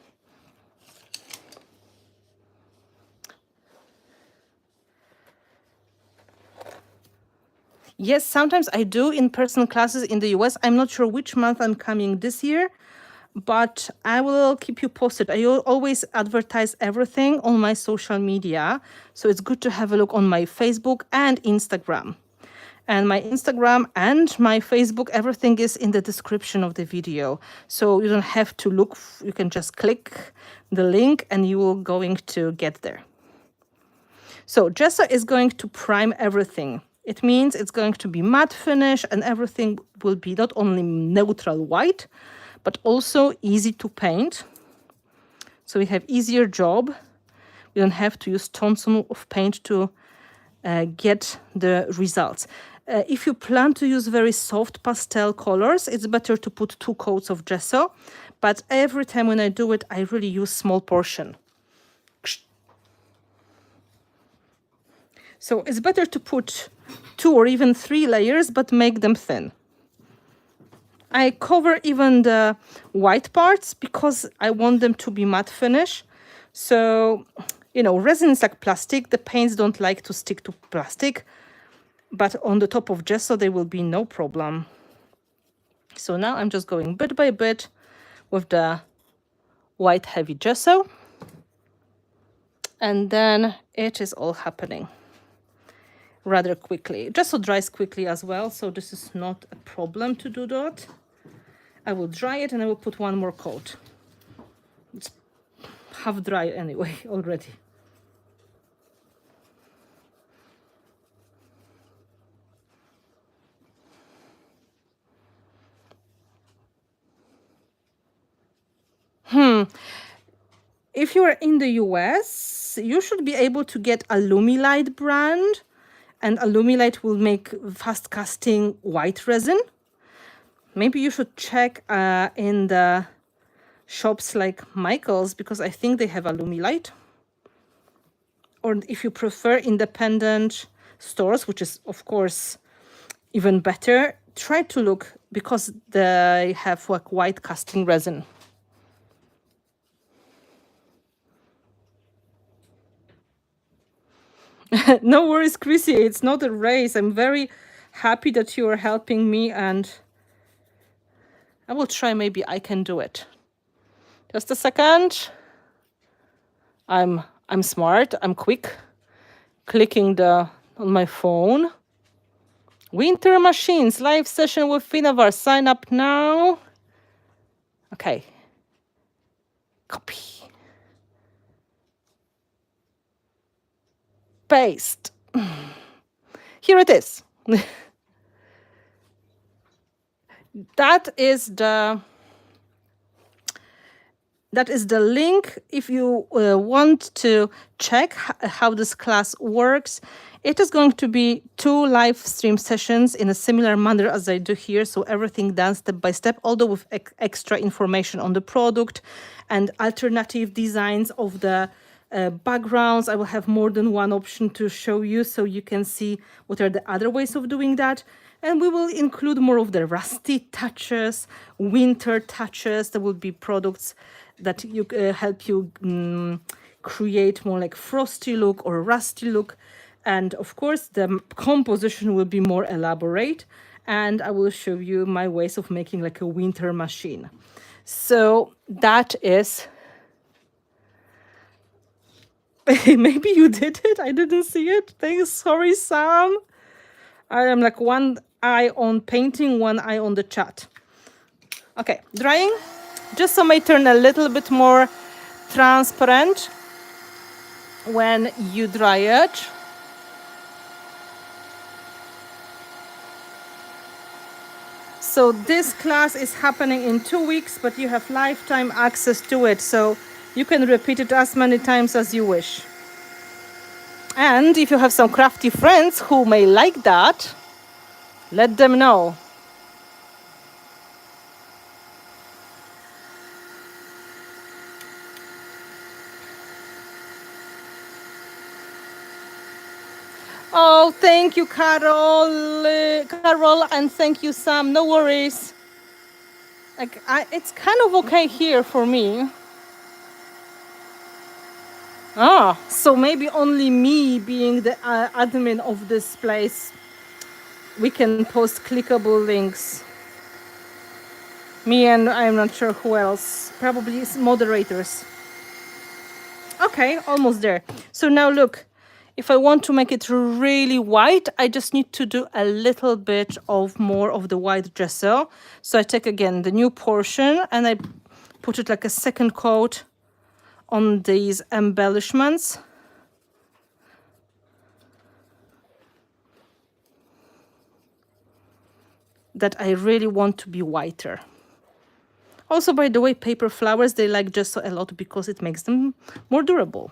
Yes, sometimes I do in-person classes in the US. I'm not sure which month I'm coming this year, but I will keep you posted. I always advertise everything on my social media, so it's good to have a look on my Facebook and Instagram. And my Instagram and my Facebook, everything is in the description of the video. So you don't have to look, you can just click the link and you will going to get there. So Gesso is going to prime everything. It means it's going to be matte finish and everything will be not only neutral white, but also easy to paint. So we have easier job. We don't have to use tons of paint to get the results. If you plan to use very soft pastel colors, it's better to put 2 coats of gesso. But every time when I do it, I really use small portion. So it's better to put 2 or even 3 layers, but make them thin. I cover even the white parts because I want them to be matte finish. So, you know, resin is like plastic. The paints don't like to stick to plastic, but on the top of gesso, there will be no problem. So now I'm just going bit by bit with the white heavy gesso. And then it is all happening rather quickly. Gesso dries quickly as well, so this is not a problem to do that. I will dry it and I will put 1 more coat. It's half dry anyway already. If you are in the US, you should be able to get a Lumilite brand, and a Lumilite will make fast casting white resin. Maybe you should check in the shops like Michael's, because I think they have a Lumilite. Or if you prefer independent stores, which is of course even better, try to look because they have like white casting resin. No worries, Chrissy, it's not a race. I'm very happy that you are helping me, and I will try, maybe I can do it. Just a second. I'm smart, I'm quick. Clicking on my phone. Winter Machines, live session with Finnabair. Sign up now. Okay. Copy. Paste. Here it is. That is the link if you want to check how this class works. It is going to be 2 live stream sessions in a similar manner as I do here. So everything done step by step, although with extra information on the product and alternative designs of the backgrounds. I will have more than 1 option to show you so you can see what are the other ways of doing that. And we will include more of the rusty touches, winter touches. There will be products that you help you create more like frosty look or rusty look. And of course, the composition will be more elaborate. And I will show you my ways of making like a winter machine. So that is... Maybe you did it. I didn't see it. Thanks. Sorry, Sam. I am like 1 eye on painting, 1 eye on the chat. Okay, drying. Just so may turn a little bit more transparent when you dry it. So this class is happening in 2 weeks, but you have lifetime access to it. So you can repeat it as many times as you wish. And if you have some crafty friends who may like that, let them know. Oh, thank you, Carol, and thank you, Sam. No worries. Like, it's kind of okay here for me. Ah, so maybe only me being the admin of this place, we can post clickable links. Me and I'm not sure who else. Probably moderators. Okay, almost there. So now look, if I want to make it really white, I just need to do a little bit of more of the white gesso. So I take again the new portion and I put it like a second coat on these embellishments. That I really want to be whiter. Also, by the way, paper flowers, they like gesso a lot because it makes them more durable.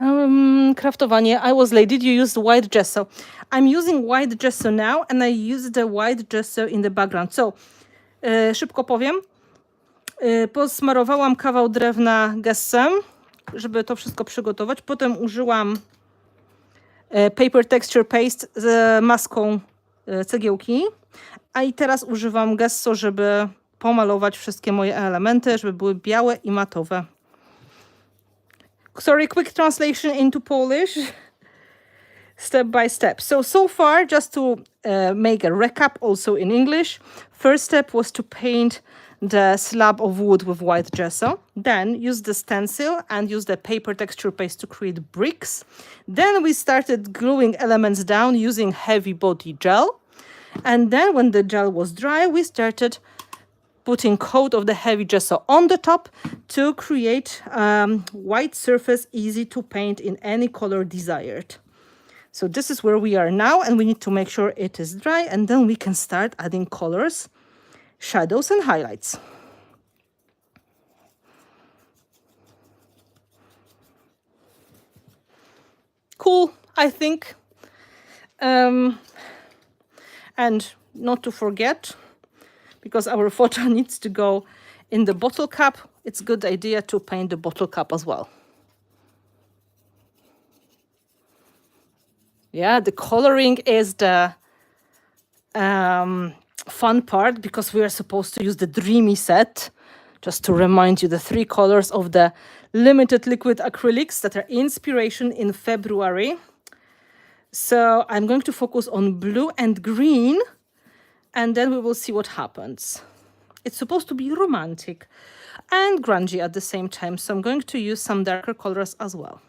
Craftowanie, I was late. Did you use the white gesso? I'm using white gesso now and I use the white gesso in the background. So, szybko powiem. Posmarowałam kawał drewna gessem, żeby to wszystko przygotować. Potem użyłam paper texture paste z maską cegiełki. A i teraz używam gesso, żeby pomalować wszystkie moje elementy, żeby były białe i matowe. Sorry, quick translation into Polish, step by step. So far, just to make a recap also in English, first step was to paint the slab of wood with white gesso, then use the stencil and use the paper texture paste to create bricks. Then we started gluing elements down using heavy body gel. And then when the gel was dry, we started putting coat of the heavy gesso on the top to create white surface easy to paint in any color desired. So this is where we are now, and we need to make sure it is dry, and then we can start adding colors, shadows and highlights. Cool, I think. And not to forget, because our photo needs to go in the bottle cap, it's a good idea to paint the bottle cap as well. Yeah, the coloring is the fun part, because we are supposed to use the Dreamy set. Just to remind you, the 3 colors of the limited liquid acrylics that are inspiration in February. So I'm going to focus on blue and green, and then we will see what happens. It's supposed to be romantic and grungy at the same time, so I'm going to use some darker colors as well.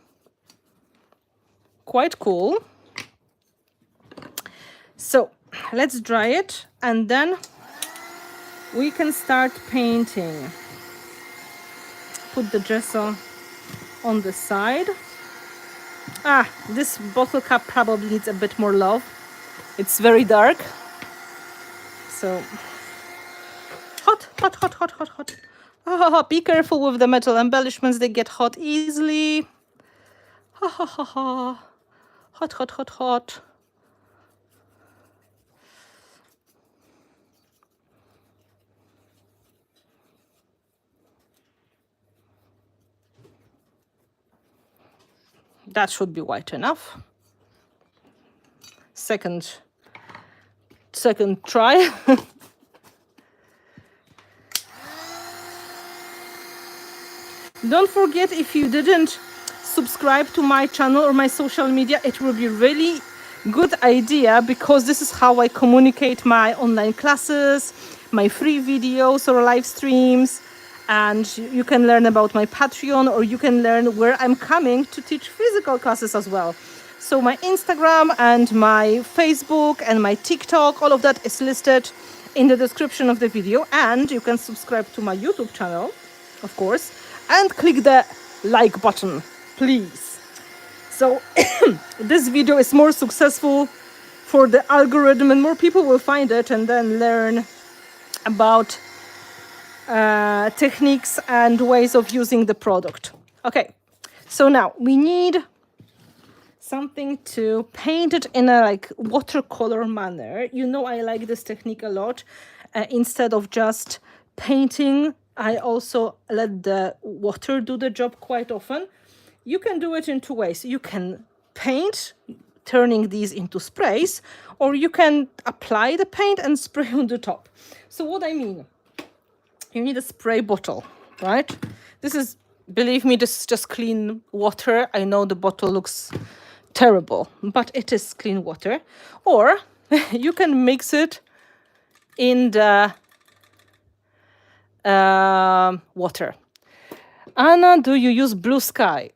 Quite cool. So let's dry it, and then we can start painting. Put the gesso on the side. This bottle cap probably needs a bit more love. It's very dark. So hot, hot, hot, hot, hot, hot. Be careful with the metal embellishments, they get hot easily. Ha ha ha ha. Hot, hot, hot, hot. That should be white enough. Second try. Don't forget, if you didn't subscribe to my channel or my social media, it will be really good idea, because this is how I communicate my online classes, my free videos or live streams, and you can learn about my Patreon, or you can learn where I'm coming to teach physical classes as well. So my Instagram and my Facebook and my TikTok, all of that is listed in the description of the video, and you can subscribe to my YouTube channel, of course, and click the like button, please. So this video is more successful for the algorithm, and more people will find it and then learn about techniques and ways of using the product. Okay, so now we need something to paint it in a like watercolor manner. You know, I like this technique a lot. Instead of just painting I also let the water do the job quite often. You can do it in two ways. You can paint, turning these into sprays, or you can apply the paint and spray on the top. So what I mean, you need a spray bottle, right? This is, believe me, this is just clean water. I know the bottle looks terrible, but it is clean water. Or you can mix it in the water. Anna, do you use Blue Sky?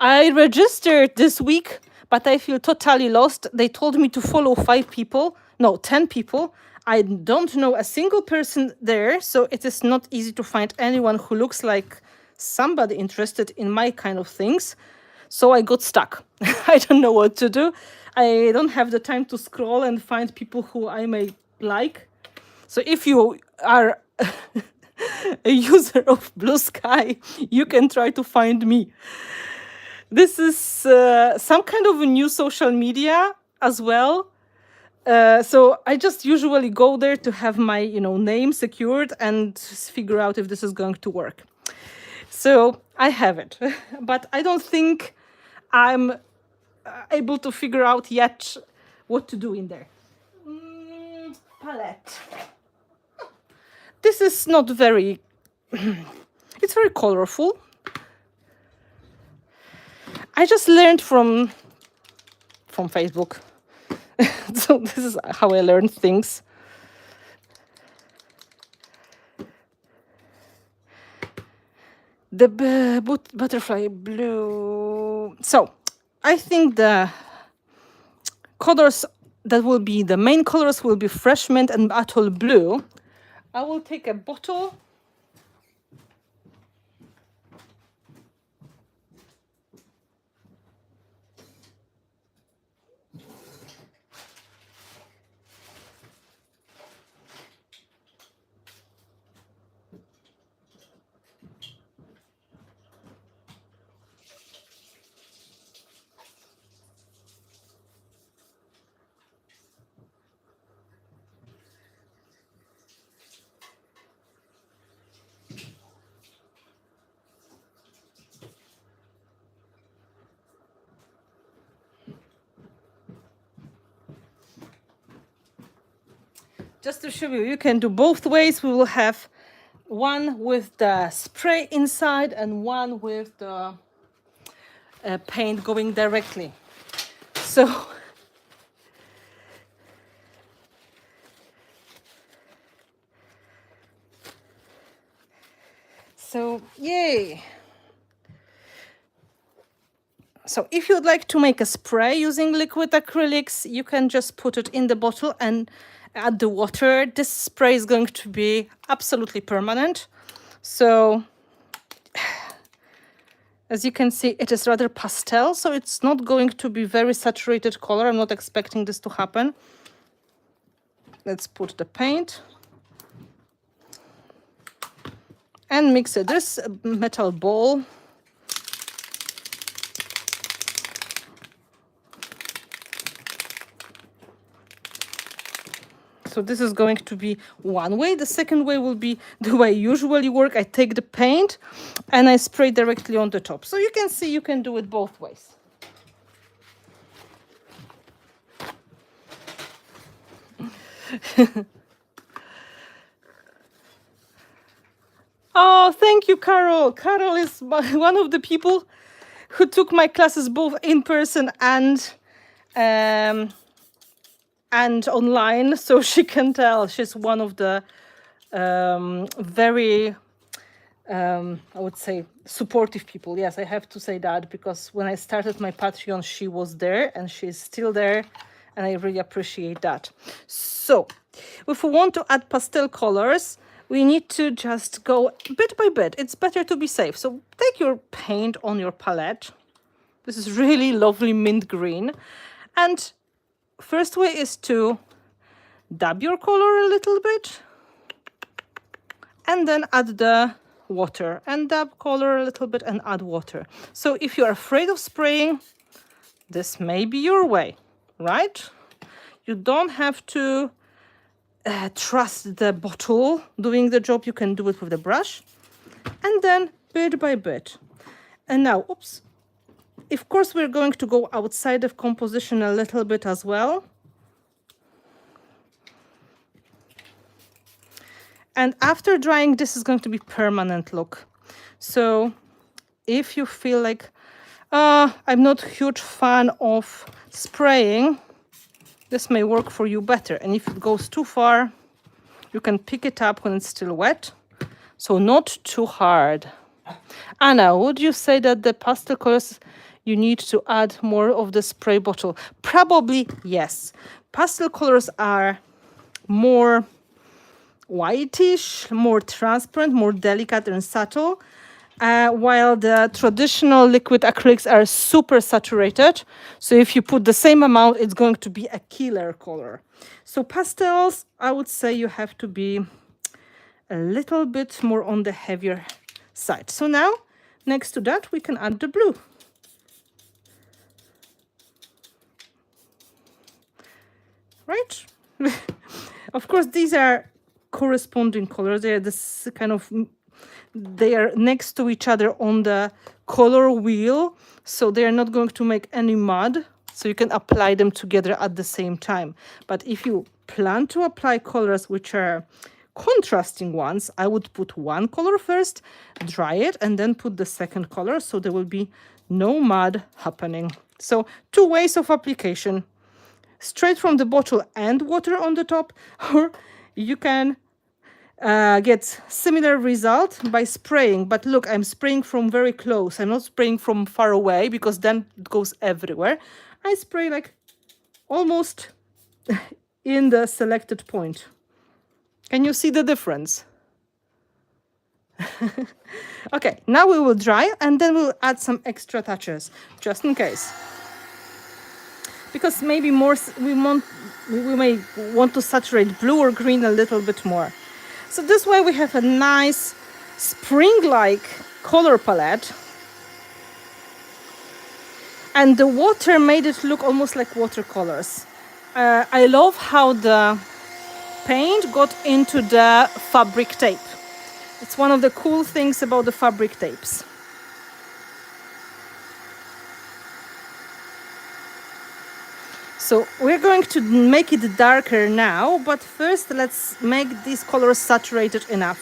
I registered this week, but I feel totally lost. They told me to follow 10 people. I don't know a single person there, so it is not easy to find anyone who looks like somebody interested in my kind of things. So I got stuck. I don't know what to do. I don't have the time to scroll and find people who I may like. So if you are a user of Blue Sky, you can try to find me. This is some kind of a new social media as well. So I just usually go there to have my name secured and figure out if this is going to work. So I have it, but I don't think I'm able to figure out yet what to do in there. Palette. This is not very, it's very colorful. I just learned from Facebook. So this is how I learn things. The butterfly blue. So I think the colors that will be the main colors will be fresh mint and atoll blue. I will take a bottle. Just to show you, you can do both ways. We will have one with the spray inside and one with the paint going directly. So yay. So if you'd like to make a spray using liquid acrylics, you can just put it in the bottle and add the water. This spray is going to be absolutely permanent. So as you can see, it is rather pastel, so it's not going to be very saturated color. I'm not expecting this to happen. Let's put the paint and mix it. This metal ball. So this is going to be one way. The second way will be the way I usually work. I take the paint and I spray directly on the top. So you can see you can do it both ways. Oh, thank you, Carol. Carol is one of the people who took my classes both in person and online, so she can tell. She's one of the very, I would say, supportive people. Yes, I have to say that, because when I started my Patreon, she was there and she's still there, and I really appreciate that. So if we want to add pastel colors, we need to just go bit by bit. It's better to be safe. So take your paint on your palette. This is really lovely mint green. And first way is to dab your color a little bit and then add the water, and dab color a little bit and add water. So if you're afraid of spraying, this may be your way, right? You don't have to trust the bottle doing the job. You can do it with the brush. And then bit by bit. And now, oops. Of course, we're going to go outside of composition a little bit as well. And after drying, this is going to be permanent look. So if you feel like, I'm not a huge fan of spraying, this may work for you better. And if it goes too far, you can pick it up when it's still wet. So not too hard. Anna, would you say that the pastel colors, you need to add more of the spray bottle? Probably yes. Pastel colors are more whitish, more transparent, more delicate and subtle, while the traditional liquid acrylics are super saturated. So if you put the same amount, it's going to be a killer color. So pastels, I would say you have to be a little bit more on the heavier side. So now, next to that, we can add the blue. Right? Of course, these are corresponding colors. They are this kind of, they are next to each other on the color wheel, so they are not going to make any mud, so you can apply them together at the same time. But if you plan to apply colors which are contrasting ones, I would put one color first, dry it, and then put the second color, so there will be no mud happening. So 2 ways of application: straight from the bottle and water on the top, or you can get similar result by spraying. But look, I'm spraying from very close. I'm not spraying from far away, because then it goes everywhere. I spray like almost in the selected point. Can you see the difference? Okay, now we will dry, and then we'll add some extra touches, just in case. Because maybe more we may want to saturate blue or green a little bit more. So this way we have a nice spring-like color palette. And the water made it look almost like watercolors. I love how the paint got into the fabric tape. It's one of the cool things about the fabric tapes. So we're going to make it darker now, but first let's make these colors saturated enough.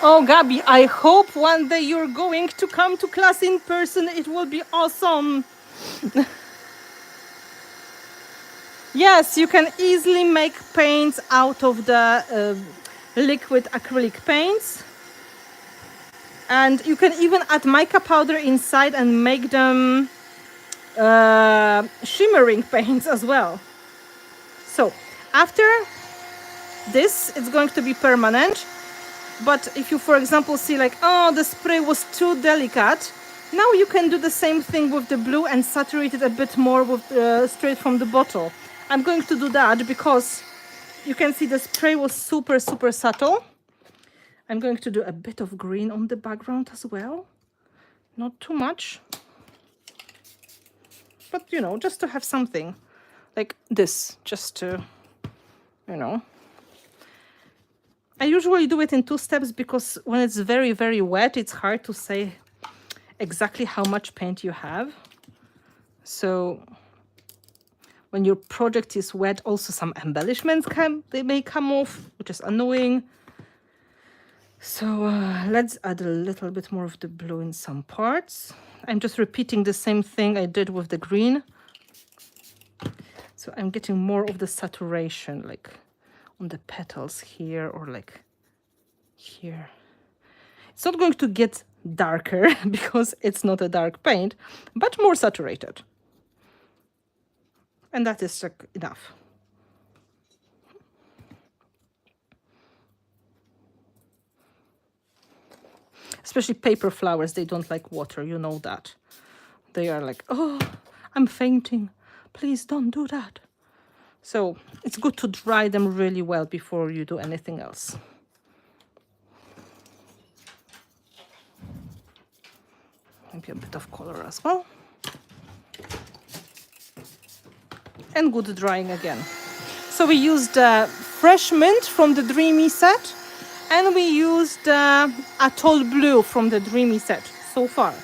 Oh, Gabi, I hope one day you're going to come to class in person. It will be awesome. Yes, you can easily make paints out of the liquid acrylic paints. And you can even add mica powder inside and make them shimmering paints as well. So after this, it's going to be permanent. But if you, for example, see like, oh, the spray was too delicate, now you can do the same thing with the blue and saturate it a bit more with straight from the bottle. I'm going to do that because you can see the spray was super, super subtle. I'm going to do a bit of green on the background as well. Not too much. But, you know, just to have something like this, just to, you know. I usually do it in 2 steps because when it's very, very wet, it's hard to say exactly how much paint you have. So when your project is wet, also some embellishments may come off, which is annoying. So let's add a little bit more of the blue in some parts. I'm just repeating the same thing I did with the green. So I'm getting more of the saturation, like on the petals here or like here. It's not going to get darker because it's not a dark paint, but more saturated. And that is like enough. Especially paper flowers, they don't like water, you know that. They are like, oh, I'm fainting. Please don't do that. So it's good to dry them really well before you do anything else. maybe a bit of color as well. And good drying again. So we used fresh mint from the Dreamy set, and we used Atoll Blue from the Dreamy set so far.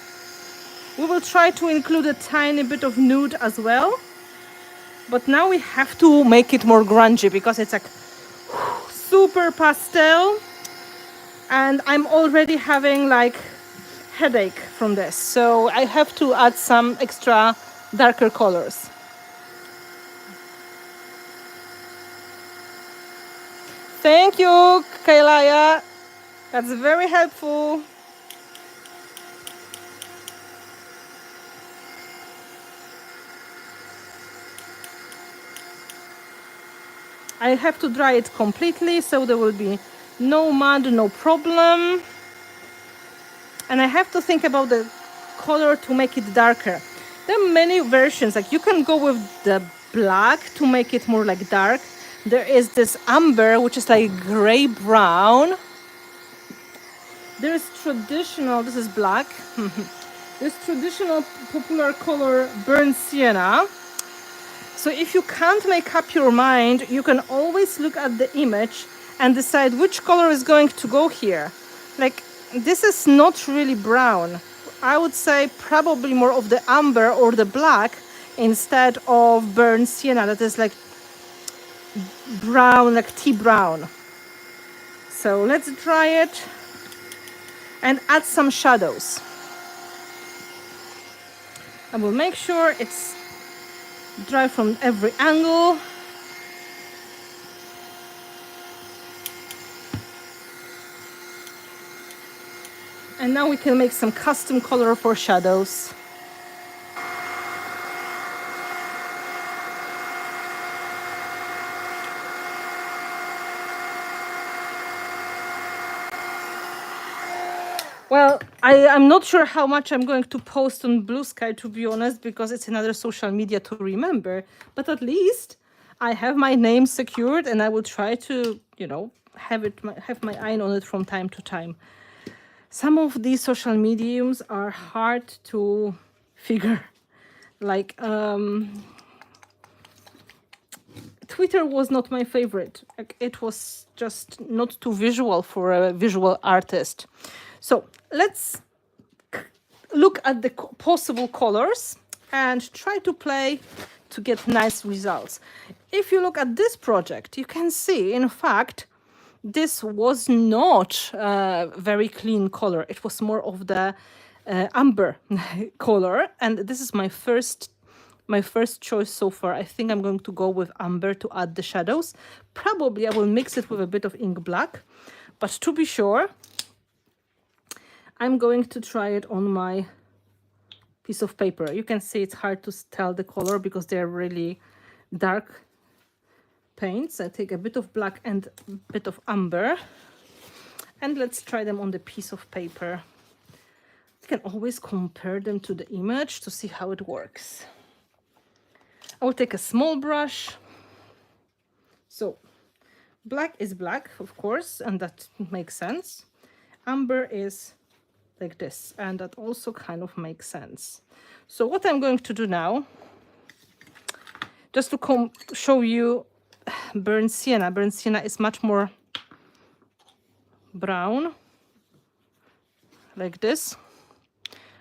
We will try to include a tiny bit of nude as well, but now we have to make it more grungy because it's like super pastel, and I'm already having like headache from this, so I have to add some extra darker colors. Thank you, Kailaya. That's very helpful. I have to dry it completely, so there will be no mud, no problem. And I have to think about the color to make it darker. There are many versions, like you can go with the black to make it more like dark. There is this amber, which is like gray brown. There's traditional, this is black. There's traditional popular color burnt sienna. So if you can't make up your mind, you can always look at the image and decide which color is going to go here. Like, this is not really brown. I would say probably more of the amber or the black instead of burnt sienna, that is like brown, like tea brown. So let's dry it and add some shadows. I will make sure it's dry from every angle. And now we can make some custom color for shadows. Well, I'm not sure how much I'm going to post on Blue Sky, to be honest, because it's another social media to remember. But at least I have my name secured, and I will try to, you know, have my eye on it from time to time. Some of these social mediums are hard to figure. Like, Twitter was not my favorite. Like, it was just not too visual for a visual artist. So let's look at the possible colors and try to play to get nice results. If you look at this project, you can see, in fact, this was not a very clean color. It was more of the amber color, and this is my first choice so far. I think I'm going to go with amber to add the shadows. Probably I will mix it with a bit of ink black, but to be sure, I'm going to try it on my piece of paper. You can see it's hard to tell the color because they're really dark paints. I take a bit of black and a bit of amber, and let's try them on the piece of paper. You can always compare them to the image to see how it works. I will take a small brush. So black is black, of course, and that makes sense. Amber is like this, and that also kind of makes sense. So what I'm going to do now, just to show you burnt sienna. Burnt sienna is much more brown, like this.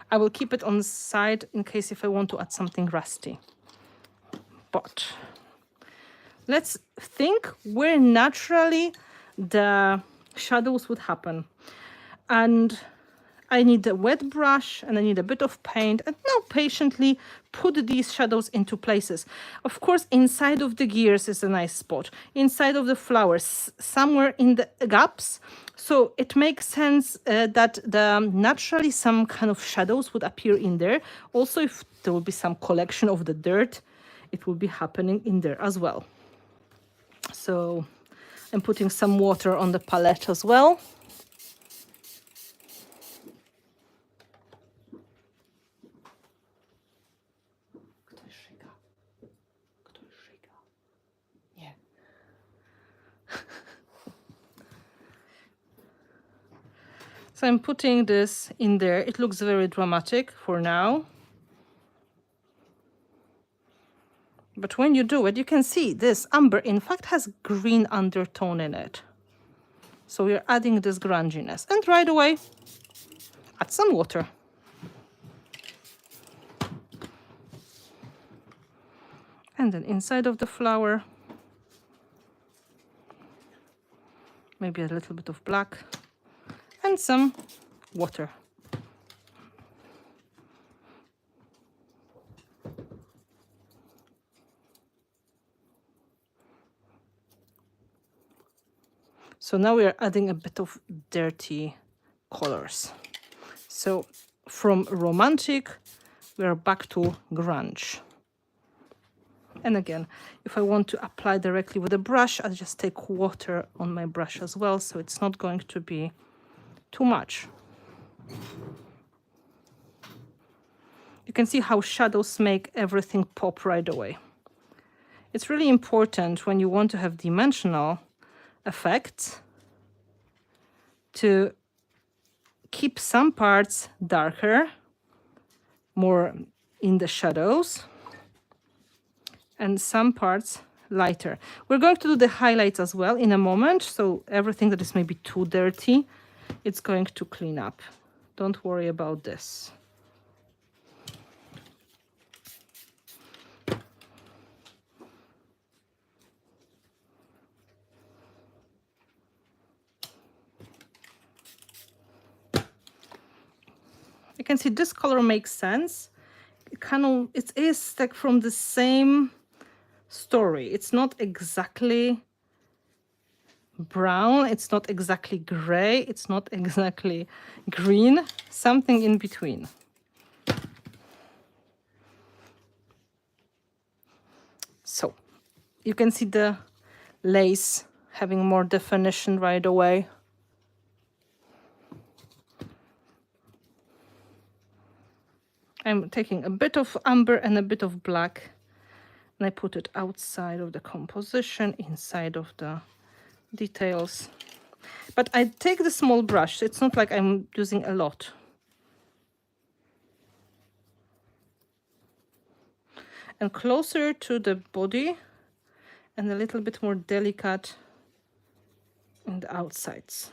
I will keep it on the side in case if I want to add something rusty. But let's think where naturally the shadows would happen. And I need a wet brush and I need a bit of paint, and now patiently put these shadows into places. Of course, inside of the gears is a nice spot, inside of the flowers, somewhere in the gaps. So it makes sense that naturally some kind of shadows would appear in there. Also, if there will be some collection of the dirt, it will be happening in there as well. So I'm putting some water on the palette as well. So I'm putting this in there. It looks very dramatic for now. But when you do it, you can see this umber, in fact, has green undertone in it. So we're adding this grunginess. And right away, add some water. And then inside of the flower, maybe a little bit of black and some water. So now we are adding a bit of dirty colors. So from romantic, we are back to grunge. And again, if I want to apply directly with a brush, I'll just take water on my brush as well, so it's not going to be too much. You can see how shadows make everything pop right away. It's really important when you want to have dimensional effects to keep some parts darker, more in the shadows, and some parts lighter. We're going to do the highlights as well in a moment, so everything that is maybe too dirty, it's going to clean up. Don't worry about this. You can see this color makes sense. It is like from the same story. It's not exactly brown, it's not exactly gray, it's not exactly green, something in between. So you can see the lace having more definition right away. I'm taking a bit of umber and a bit of black, and I put it outside of the composition, inside of the details. But I take the small brush. It's not like I'm using a lot. And closer to the body, and a little bit more delicate in the outsides.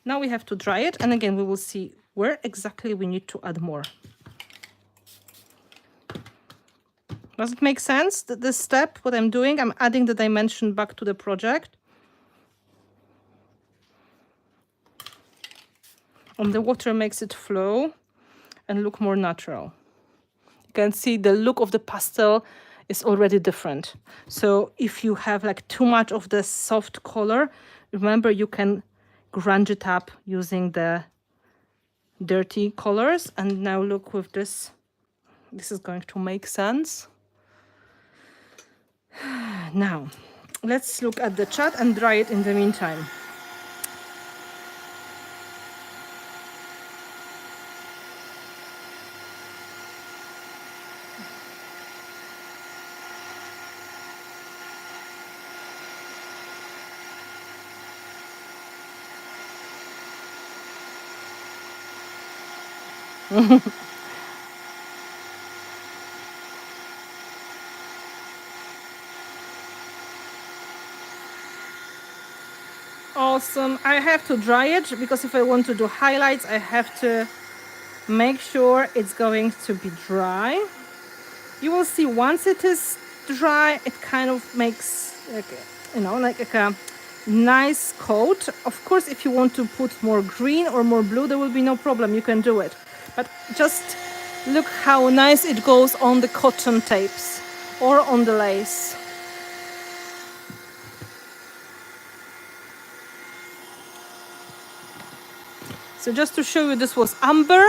Now we have to dry it, and again we will see where exactly we need to add more. Does it make sense, this step, what I'm doing? I'm adding the dimension back to the project. And the water makes it flow and look more natural. You can see the look of the pastel is already different. So if you have like too much of the soft color, remember you can grunge it up using the dirty colors. And now look with this, this is going to make sense. Now, let's look at the chat and dry it in the meantime. Awesome. I have to dry it because if I want to do highlights, I have to make sure it's going to be dry. You will see once it is dry, it kind of makes like, like a nice coat. Of course, if you want to put more green or more blue, there will be no problem. You can do it. But just look how nice it goes on the cotton tapes or on the lace. So just to show you, this was umber,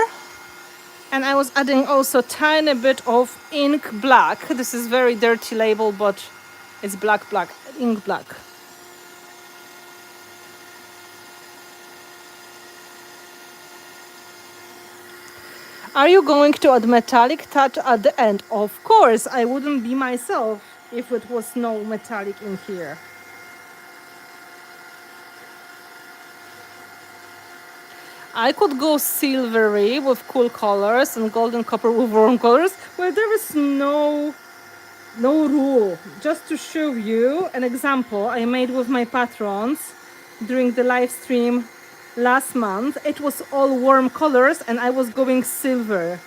and I was adding also a tiny bit of ink black. This is very dirty label, but it's black, ink black. Are you going to add metallic touch at the end? Of course, I wouldn't be myself if it was no metallic in here. I could go silvery with cool colors and golden copper with warm colors, but there is no rule. Just to show you an example I made with my patrons during the live stream last month. It was all warm colors and I was going silver.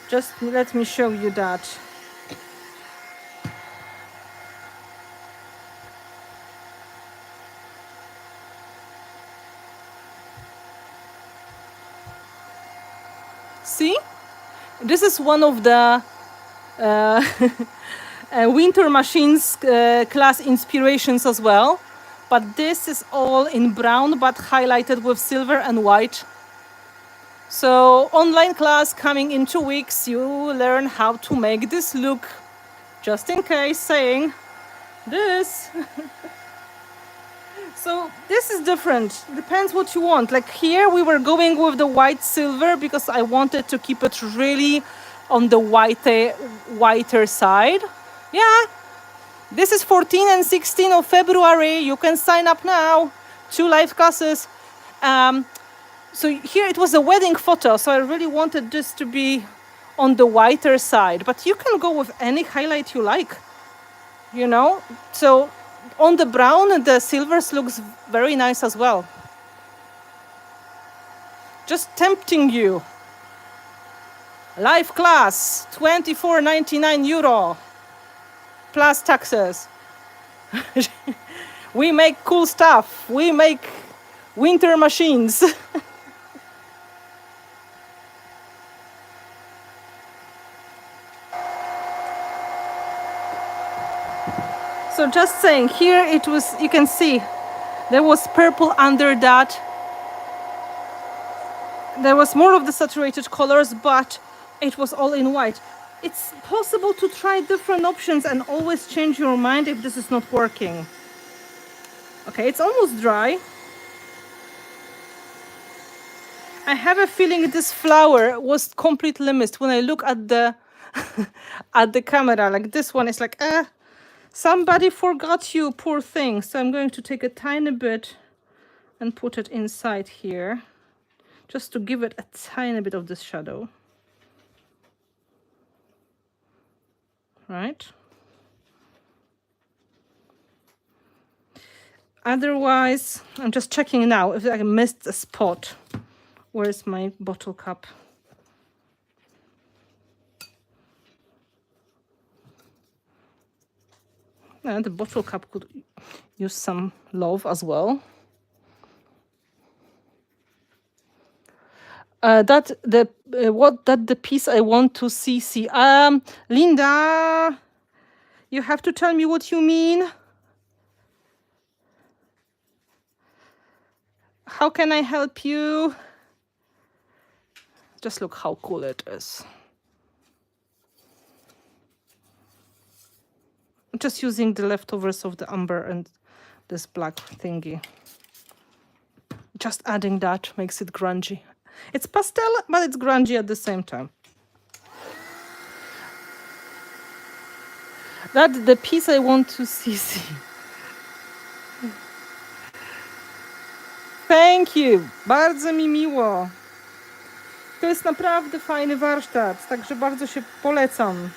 Just let me show you that. See? This is one of the Winter Machines class inspirations as well. But this is all in brown, but highlighted with silver and white. So online class coming in 2 weeks, you learn how to make this look. Just in case saying this. So this is different. Depends what you want. Like here we were going with the white silver because I wanted to keep it really on the whiter side. Yeah. This is 14 and 16 of February. You can sign up now. 2 live classes. So here it was a wedding photo. So I really wanted this to be on the whiter side. But you can go with any highlight you like. You know? So on the brown, the silvers looks very nice as well. Just tempting you. Live class, €24.99 plus taxes. We make cool stuff. We make winter machines. So just saying, here it was, you can see, there was purple under that. There was more of the saturated colors, but it was all in white. It's possible to try different options and always change your mind if this is not working. Okay, it's almost dry. I have a feeling this flower was completely missed. When I look at the at the camera, like this one is like, somebody forgot you, poor thing. So I'm going to take a tiny bit and put it inside here, just to give it a tiny bit of this shadow. Right? Otherwise, I'm just checking now if I missed a spot. Where's my bottle cap? And the bottle cap could use some love as well. That the piece I want to see. Linda, you have to tell me what you mean. How can I help you? Just look how cool it is. I'm just using the leftovers of the umber and this black thingy. Just adding that makes it grungy. It's pastel, but it's grungy at the same time. That's the piece I want to see. Thank you. Bardzo mi miło. To jest naprawdę fajny warsztat, także bardzo się polecam.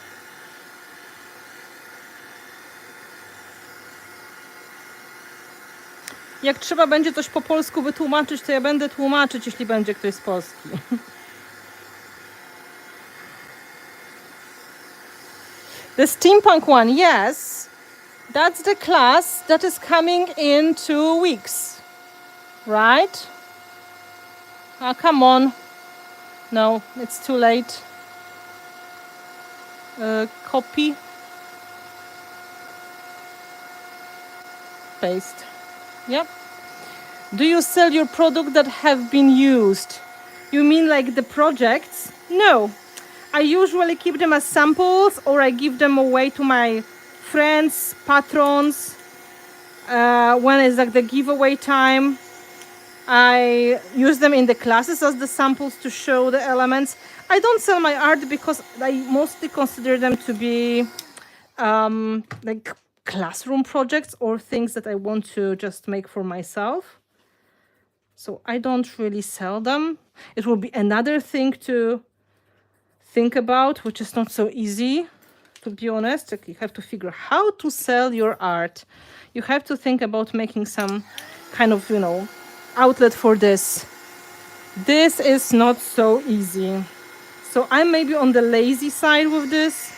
Jak trzeba będzie coś po polsku wytłumaczyć, to ja będę tłumaczyć, jeśli będzie ktoś z Polski. The steampunk one, yes. That's the class that is coming in 2 weeks. Right? Oh, come on. No, it's too late. Copy. Paste. Yep. Do you sell your product that have been used? You mean like the projects? No. I usually keep them as samples or I give them away to my friends, patrons. When it's like the giveaway time, I use them in the classes as the samples to show the elements. I don't sell my art because I mostly consider them to be like classroom projects or things that I want to just make for myself. So I don't really sell them. It will be another thing to think about, which is not so easy, to be honest. Like, you have to figure how to sell your art. You have to think about making some kind of, you know, outlet for this. This is not so easy. So I'm maybe on the lazy side with this.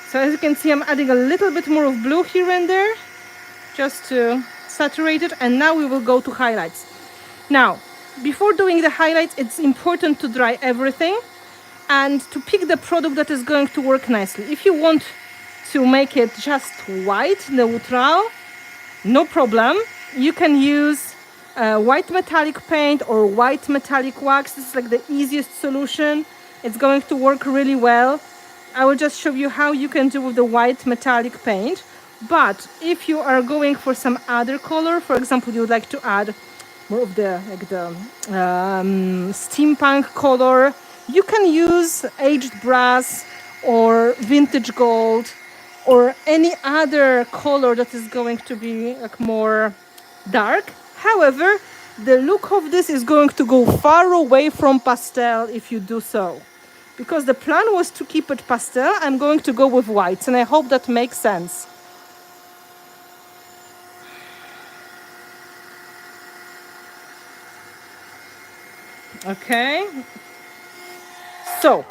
So as you can see, I'm adding a little bit more of blue here and there, just to saturate it. And now we will go to highlights. Now, before doing the highlights, it's important to dry everything and to pick the product that is going to work nicely. If you want to make it just white, neutral, no problem. You can use white metallic paint or white metallic wax. This is like the easiest solution. It's going to work really well. I will just show you how you can do with the white metallic paint. But if you are going for some other color, for example, you would like to add more of the steampunk color, you can use aged brass or vintage gold or any other color that is going to be like more dark. However, the look of this is going to go far away from pastel if you do so. Because the plan was to keep it pastel, I'm going to go with whites, and I hope that makes sense. Okay. So,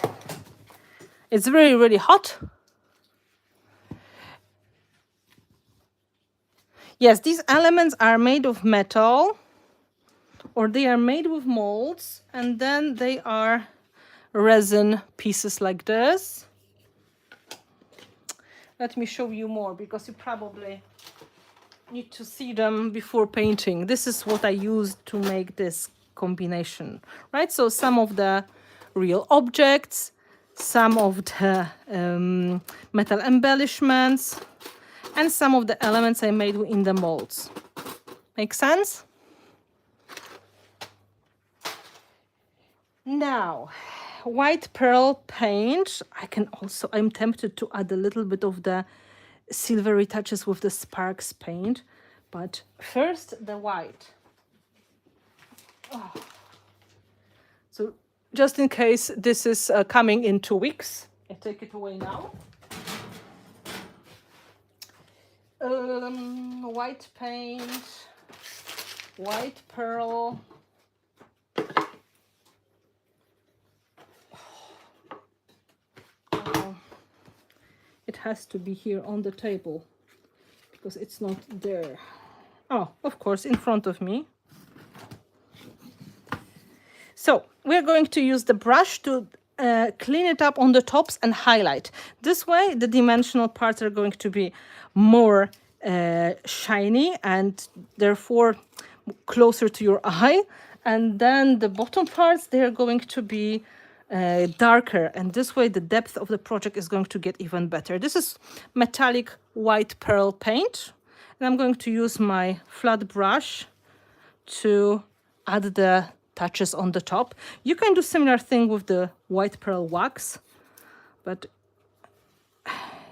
it's really, really hot. Yes, these elements are made of metal, or they are made with molds, and then they are resin pieces like this. Let me show you more, because you probably need to see them before painting. This is what I used to make this combination, right? So some of the real objects, some of the metal embellishments, and some of the elements I made in the molds. Make sense? Now, white pearl paint. I'm tempted to add a little bit of the silvery touches with the sparks paint, but first the white. Oh. So just in case this is coming in 2 weeks, I take it away now. White paint, white pearl. It has to be here on the table because it's not there. Oh, of course, in front of me. So we're going to use the brush to clean it up on the tops and highlight. This way, the dimensional parts are going to be more shiny and therefore closer to your eye. And then the bottom parts, they're going to be darker, and this way the depth of the project is going to get even better. This is metallic white pearl paint, and I'm going to use my flat brush to add the touches on the top. You can do similar thing with the white pearl wax, but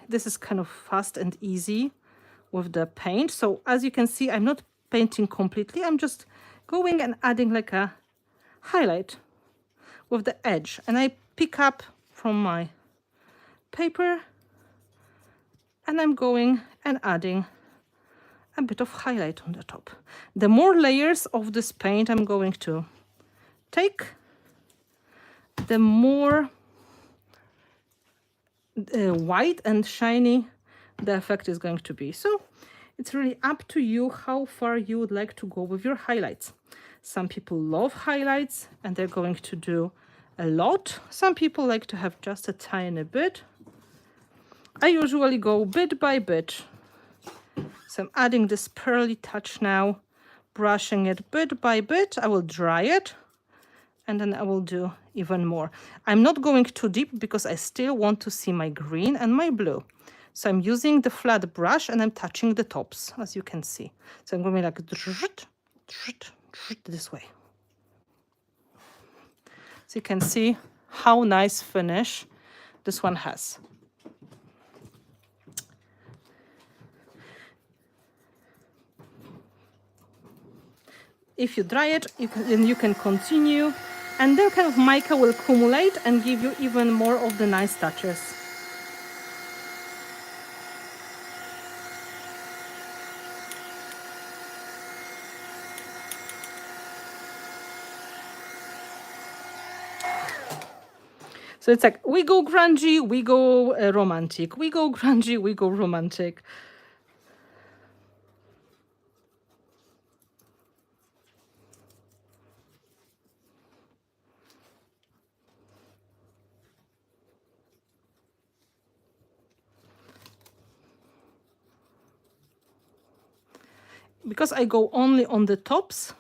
this is kind of fast and easy with the paint. So as you can see, I'm not painting completely. I'm just going and adding like a highlight with the edge, and I pick up from my paper and I'm going and adding a bit of highlight on the top. The more layers of this paint I'm going to take, the more white and shiny the effect is going to be. So it's really up to you how far you would like to go with your highlights. Some people love highlights and they're going to do a lot. Some people like to have just a tiny bit. I usually go bit by bit. So I'm adding this pearly touch now, brushing it bit by bit. I will dry it and then I will do even more. I'm not going too deep because I still want to see my green and my blue. So I'm using the flat brush and I'm touching the tops, as you can see. So I'm going like this way. So you can see how nice finish this one has. if you dry it, then you can continue, and then kind of mica will accumulate and give you even more of the nice touches. So it's like, we go grungy, we go romantic. We go grungy, we go romantic. Because I go only on the tops,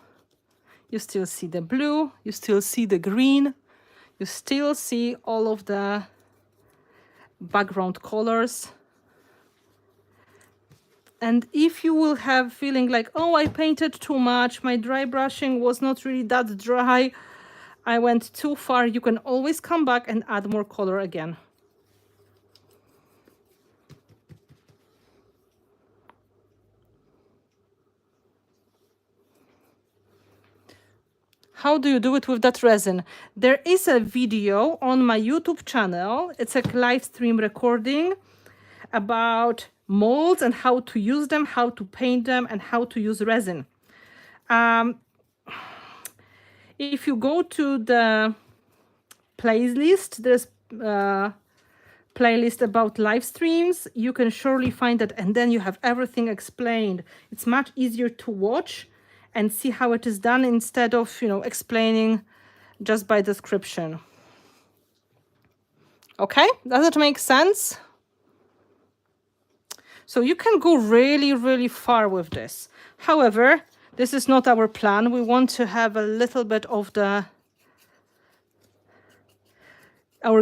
you still see the blue, you still see the green, you still see all of the background colors. And if you will have feeling like, oh, I painted too much, my dry brushing was not really that dry, I went too far, you can always come back and add more color again. How do you do it with that resin? There is a video on my YouTube channel. It's a live stream recording about molds and how to use them, how to paint them, and how to use resin. If you go to the playlist, there's a playlist about live streams. You can surely find that, and then you have everything explained. It's much easier to watch and see how it is done instead of, you know, explaining just by description. Okay, does it make sense? So you can go really, really far with this. However, this is not our plan. We want to have a little bit of our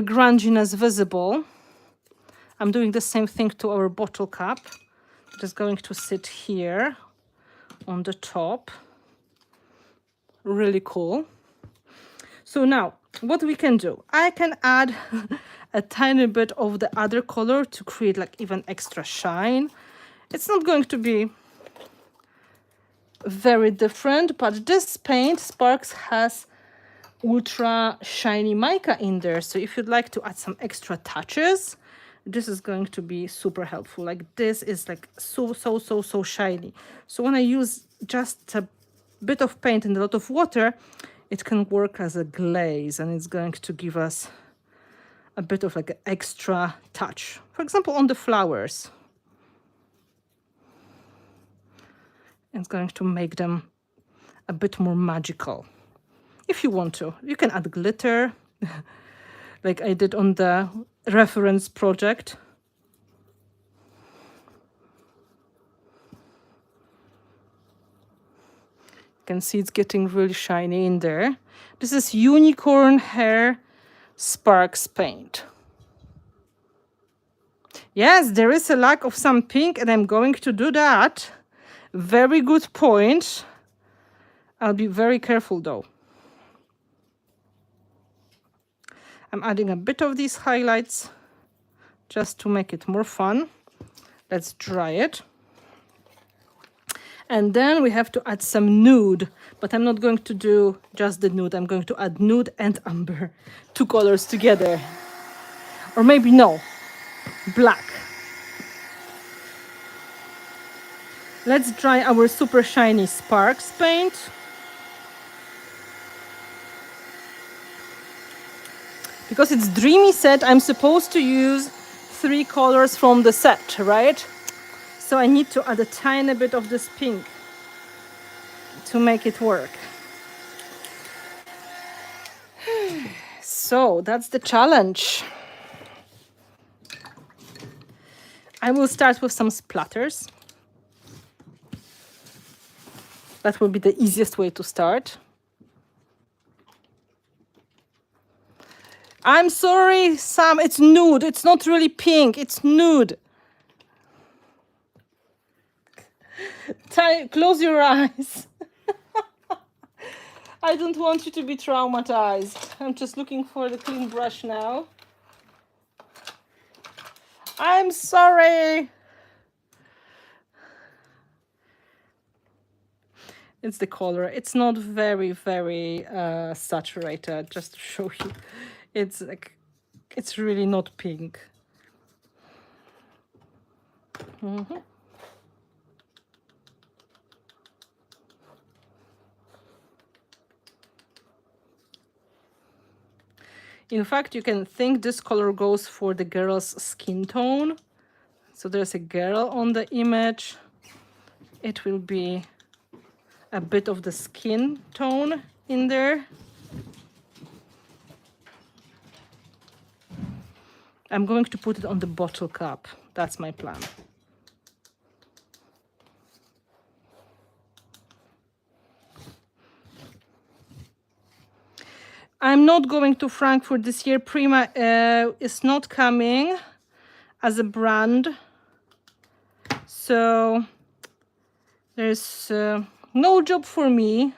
grunginess visible. I'm doing the same thing to our bottle cap. Just going to sit here on the top. Really cool. So now what we can do, I can add a tiny bit of the other color to create like even extra shine. It's not going to be very different, but this paint, Sparks, has ultra shiny mica in there. So if you'd like to add some extra touches, this is going to be super helpful. Like this is like so shiny. So when I use just a bit of paint and a lot of water, it can work as a glaze, and it's going to give us a bit of like an extra touch. For example, on the flowers. It's going to make them a bit more magical. If you want to, you can add glitter, like I did on the reference project. You can see it's getting really shiny in there. This is unicorn hair Sparks paint. Yes, there is a lack of some pink, and I'm going to do that. Very good point. I'll be very careful though. I'm adding a bit of these highlights just to make it more fun. Let's dry it. And then we have to add some nude, but I'm not going to do just the nude. I'm going to add nude and amber, two colors together. Or maybe no, black. Let's dry our super shiny Sparks paint. Because it's Dreamy set, I'm supposed to use 3 colors from the set, right? So I need to add a tiny bit of this pink to make it work. So that's the challenge. I will start with some splatters. That will be the easiest way to start. I'm sorry, Sam, it's nude. It's not really pink, it's nude. Close your eyes. I don't want you to be traumatized. I'm just looking for the clean brush now. I'm sorry. It's the color. It's not very, very saturated, just to show you. It's like, it's really not pink. In fact, you can think this color goes for the girl's skin tone. So there's a girl on the image. It will be a bit of the skin tone in there. I'm going to put it on the bottle cap. That's my plan. I'm not going to Frankfurt this year. Prima is not coming as a brand. So there's no job for me.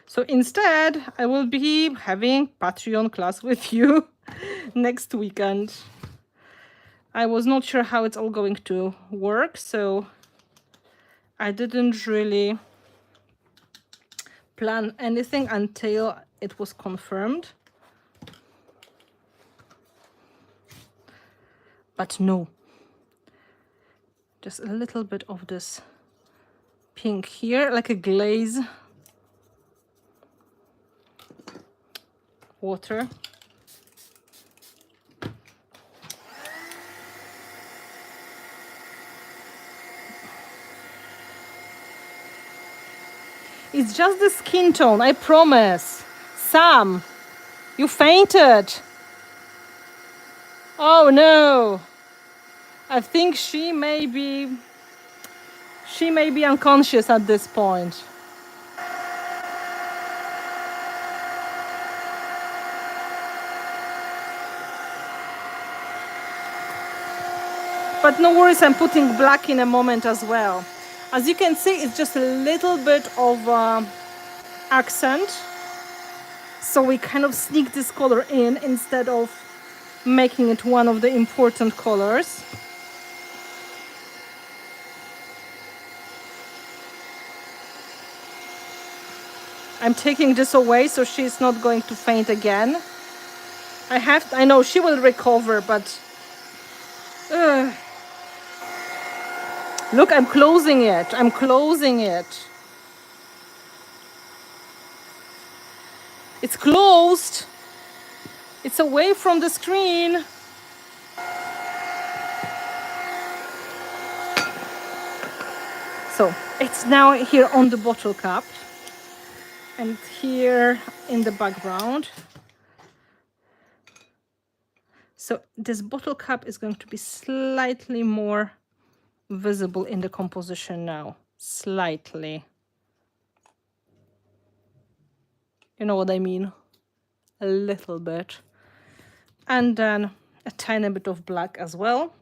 So instead, I will be having Patreon class with you next weekend. I was not sure how it's all going to work, so I didn't really plan anything until it was confirmed. But no, just a little bit of this pink here, like a glaze. Water. It's just the skin tone, I promise. Sam, you fainted. Oh no. I think she may be unconscious at this point. But no worries, I'm putting black in a moment as well. As you can see, it's just a little bit of accent. So we kind of sneak this color in instead of making it one of the important colors. I'm taking this away so she's not going to faint again. I know she will recover, but look, I'm closing it. I'm closing it. It's closed. It's away from the screen. So it's now here on the bottle cap and here in the background. So this bottle cap is going to be slightly more visible in the composition now. Slightly. You know what I mean? A little bit. And then a tiny bit of black as well.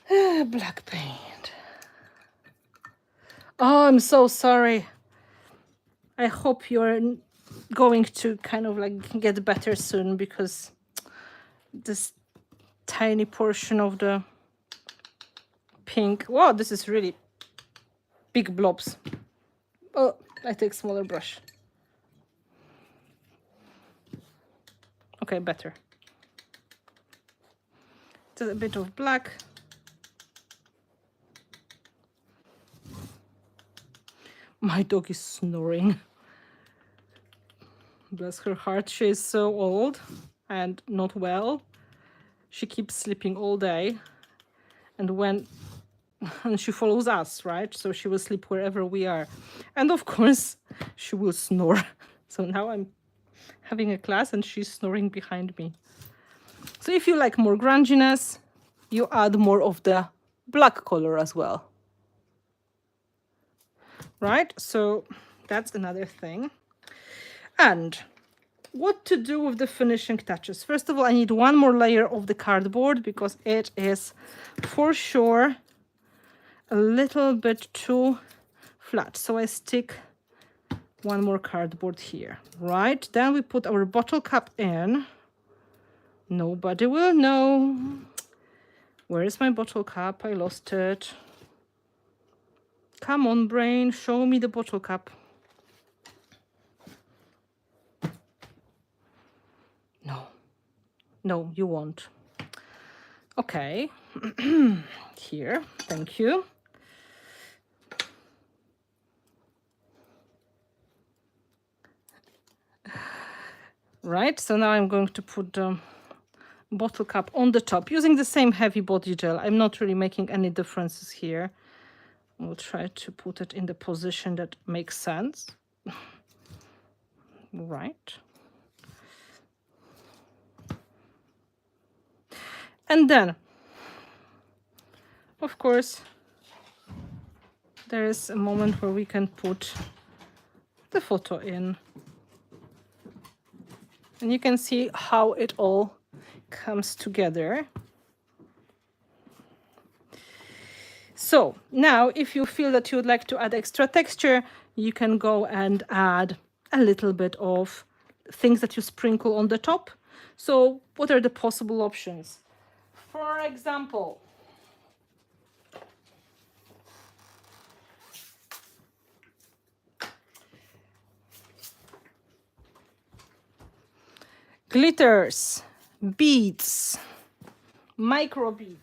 Black paint. Oh, I'm so sorry. I hope you're going to kind of like get better soon, because this tiny portion of the pink, wow, this is really big blobs. Oh, I take smaller brush. Okay, better. Just a bit of black. My dog is snoring. Bless her heart, she is so old and not well. She keeps sleeping all day, and she follows us, right? So she will sleep wherever we are. And of course, she will snore. So now I'm having a class and she's snoring behind me. So if you like more grunginess, you add more of the black color as well. Right? So that's another thing. And what to do with the finishing touches? First of all, I need one more layer of the cardboard because it is for sure a little bit too flat. So I stick one more cardboard here, right? Then we put our bottle cap in. Nobody will know. Where is my bottle cap? I lost it. Come on, brain, show me the bottle cap. No. No, you won't. Okay. Here, thank you. Right, so now I'm going to put the bottle cap on the top using the same heavy body gel. I'm not really making any differences here. We'll try to put it in the position that makes sense. Right. And then, of course, there is a moment where we can put the photo in. And you can see how it all comes together. So now if you feel that you would like to add extra texture, you can go and add a little bit of things that you sprinkle on the top. So what are the possible options? For example, glitters, beads, micro beads.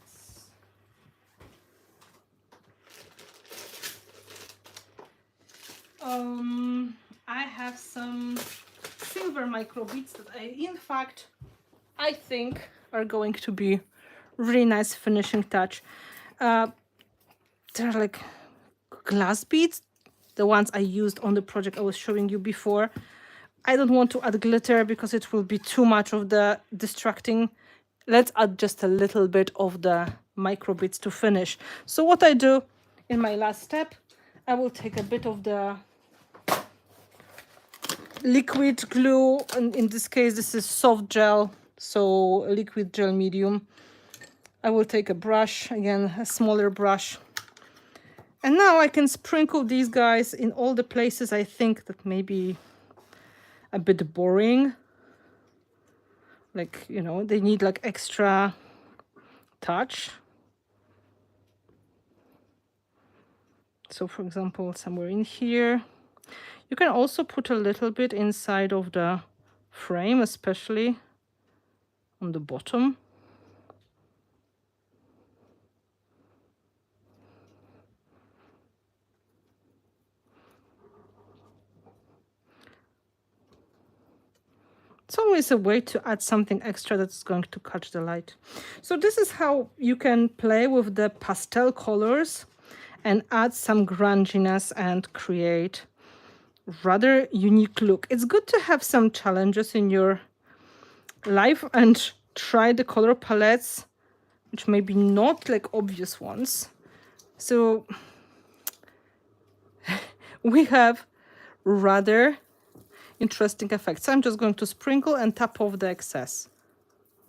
I have some silver micro beads that I think are going to be really nice finishing touch. They're like glass beads, the ones I used on the project I was showing you before. I don't want to add glitter because it will be too much of the distracting. Let's add just a little bit of the micro beads to finish. So what I do in my last step, I will take a bit of the liquid glue, and in this case this is soft gel, so liquid gel medium. I will take a brush, again a smaller brush, and now I can sprinkle these guys in all the places I think that may be a bit boring, like, you know, they need like extra touch. So for example, somewhere in here. You can also put a little bit inside of the frame, especially on the bottom. It's always a way to add something extra that's going to catch the light. So this is how you can play with the pastel colors and add some grunginess and create rather unique look. It's good to have some challenges in your life and try the color palettes, which may be not like obvious ones. So we have rather interesting effects. So I'm just going to sprinkle and tap off the excess.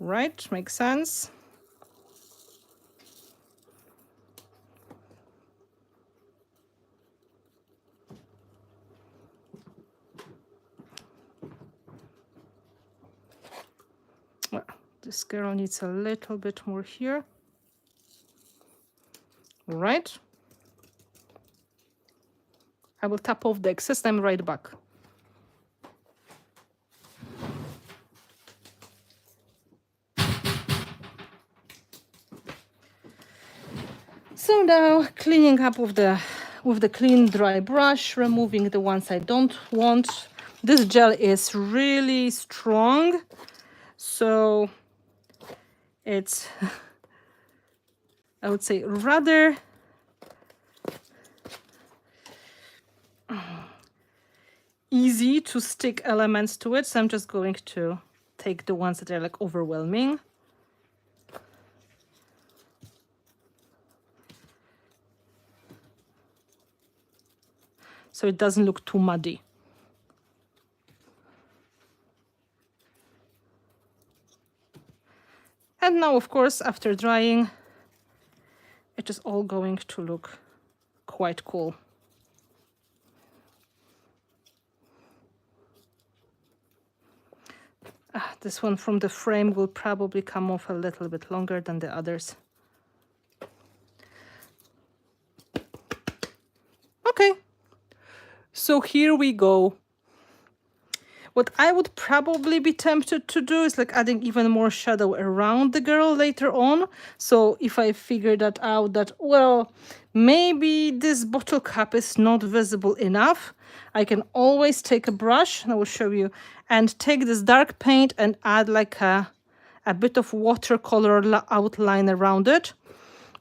Right, makes sense. Well, this girl needs a little bit more here. Right. I will tap off the excess and I'm right back. So now cleaning up with the clean dry brush, removing the ones I don't want. This gel is really strong, so it's I would say rather easy to stick elements to it. So I'm just going to take the ones that are like overwhelming. So it doesn't look too muddy. And now, of course, after drying, it is all going to look quite cool. This one from the frame will probably come off a little bit longer than the others. So here we go. What I would probably be tempted to do is like adding even more shadow around the girl later on. So if I figure that out, that, well, maybe this bottle cap is not visible enough, I can always take a brush, and I will show you, and take this dark paint and add like a bit of watercolor outline around it.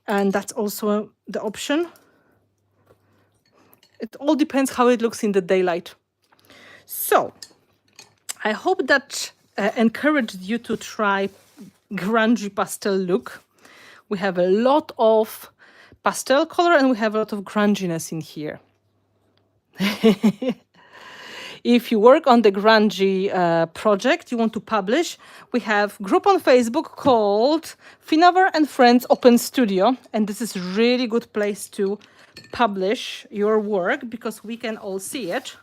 And that's also the option. It all depends how it looks in the daylight. So I hope that encouraged you to try grungy pastel look. We have a lot of pastel color and we have a lot of grunginess in here. If you work on the grungy project you want to publish, we have a group on Facebook called Finnabair and Friends Open Studio, and this is a really good place to publish your work because we can all see it.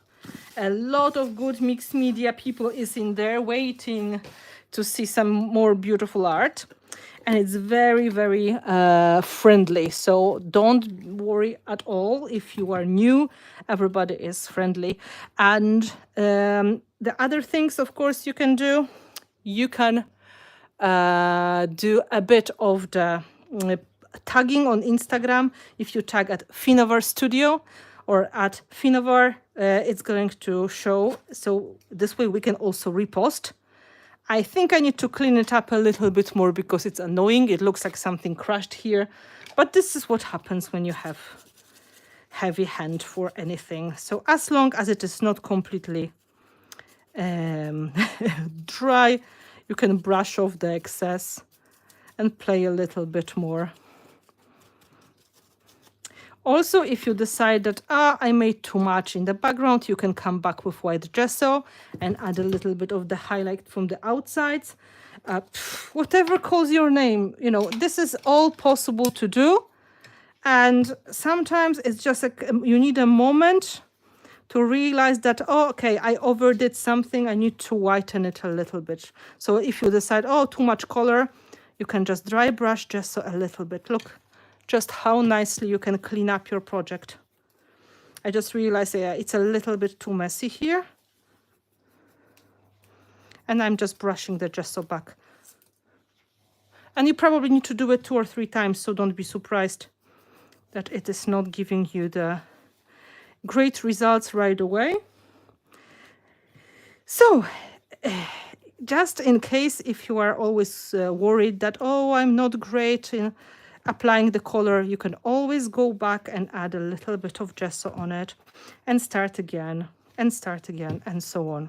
A lot of good mixed media people is in there waiting to see some more beautiful art, and it's very, very friendly. So don't worry at all if you are new. Everybody is friendly. And the other things, of course, you can do. You can do a bit of the tagging on Instagram. If you tag at Finnabair Studio or at Finnabair, it's going to show. So this way we can also repost. I think I need to clean it up a little bit more because it's annoying. It looks like something crashed here. But this is what happens when you have heavy hand for anything. So as long as it is not completely dry, you can brush off the excess and play a little bit more. Also, if you decide that, I made too much in the background, you can come back with white gesso and add a little bit of the highlight from the outsides. Whatever calls your name, you know, this is all possible to do. And sometimes it's just like you need a moment to realize that, oh, okay, I overdid something, I need to whiten it a little bit. So if you decide, oh, too much color, you can just dry brush gesso a little bit. Look just how nicely you can clean up your project. I just realized it's a little bit too messy here. And I'm just brushing the gesso back. And you probably need to do it 2 or 3 times, so don't be surprised that it is not giving you the great results right away. So, just in case if you are always worried that, oh, I'm not great in applying the color, you can always go back and add a little bit of gesso on it and start again and so on.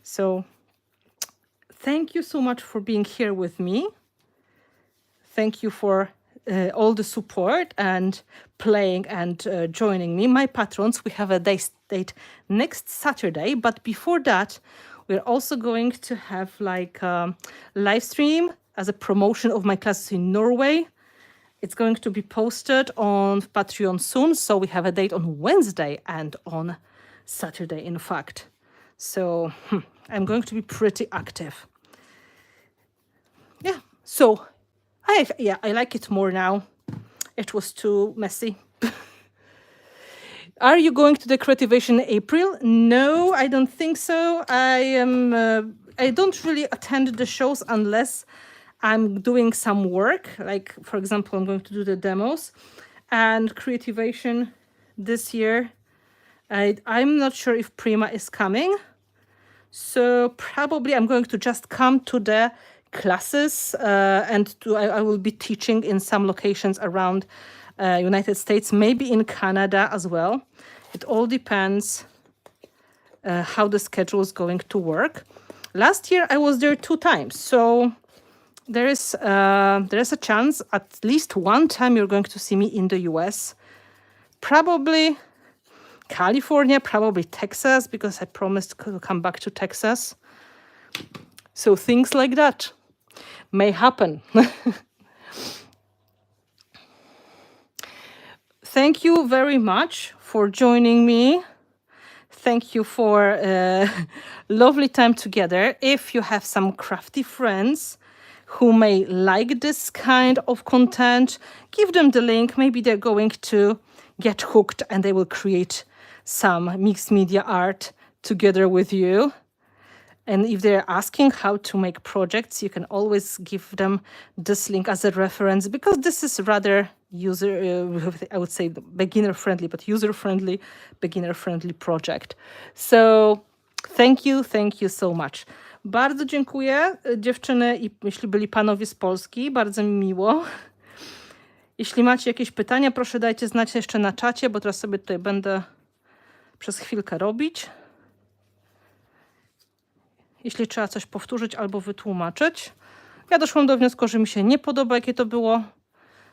So thank you so much for being here with me. Thank you for all the support and playing and joining me. My patrons, we have a date next Saturday, but before that we're also going to have like a live stream as a promotion of my classes in Norway. It's going to be posted on Patreon soon, so we have a date on Wednesday and on Saturday, in fact. So I'm going to be pretty active. Yeah, so I like it more now. It was too messy. Are you going to the Creativation in April? No, I don't think so. I don't really attend the shows unless I'm doing some work, like, for example, I'm going to do the demos. And Creativation this year, I'm not sure if Prima is coming. So probably I'm going to just come to the classes and I will be teaching in some locations around United States, maybe in Canada as well. It all depends how the schedule is going to work. Last year I was there 2 times, so there is a chance at least one time you're going to see me in the US. Probably California, probably Texas, because I promised to come back to Texas. So things like that may happen. Thank you very much for joining me. Thank you for a lovely time together. If you have some crafty friends who may like this kind of content, give them the link. Maybe they're going to get hooked and they will create some mixed media art together with you. And if they're asking how to make projects, you can always give them this link as a reference, because this is rather I would say beginner-friendly, but user-friendly, beginner-friendly project. So thank you so much. Bardzo dziękuję, dziewczyny, i jeśli byli panowie z Polski, bardzo mi miło. Jeśli macie jakieś pytania, proszę dajcie znać jeszcze na czacie, bo teraz sobie tutaj będę przez chwilkę robić. Jeśli trzeba coś powtórzyć albo wytłumaczyć. Ja doszłam do wniosku, że mi się nie podoba, jakie to było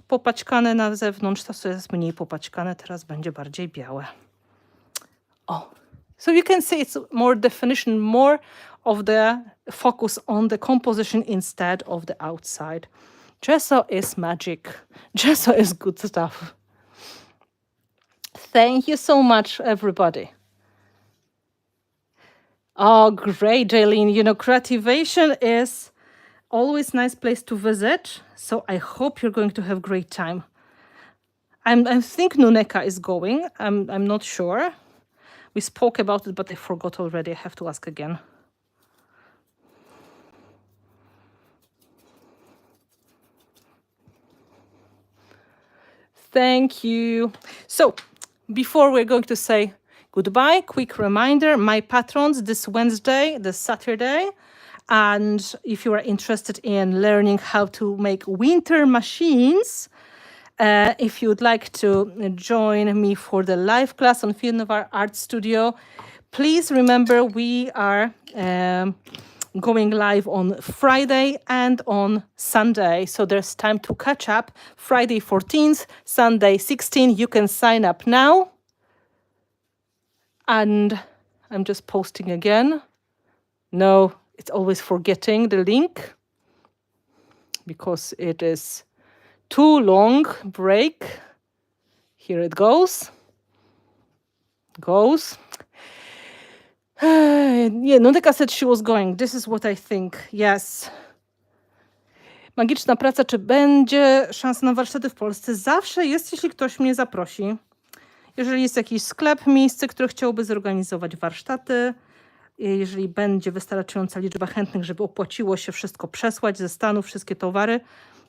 popaćkane na zewnątrz. To jest mniej popaćkane, teraz będzie bardziej białe. O, so you can say it's more definition, more of the focus on the composition instead of the outside. Gesso is magic. Gesso is good stuff. Thank you so much, everybody. Oh, great, Jaylene. You know, Creativation is always a nice place to visit. So I hope you're going to have a great time. I think Nuneka is going. I'm not sure. We spoke about it, but I forgot already. I have to ask again. Thank you. So before we're going to say goodbye, quick reminder, my patrons this Wednesday, this Saturday. And if you are interested in learning how to make winter machines, if you would like to join me for the live class on Finnabair Art Studio, please remember we are going live on Friday and on Sunday. So there's time to catch up. Friday 14th, Sunday 16th. You can sign up now. And I'm just posting again. No, it's always forgetting the link because it is too long break. Here it goes. Yeah, Nuneka said she was going. This is what I think. Yes. Magiczna praca. Czy będzie szansa na warsztaty w Polsce? Zawsze jest, jeśli ktoś mnie zaprosi. Jeżeli jest jakiś sklep, miejsce, które chciałoby zorganizować warsztaty, jeżeli będzie wystarczająca liczba chętnych, żeby opłaciło się wszystko przesłać ze Stanów, wszystkie towary,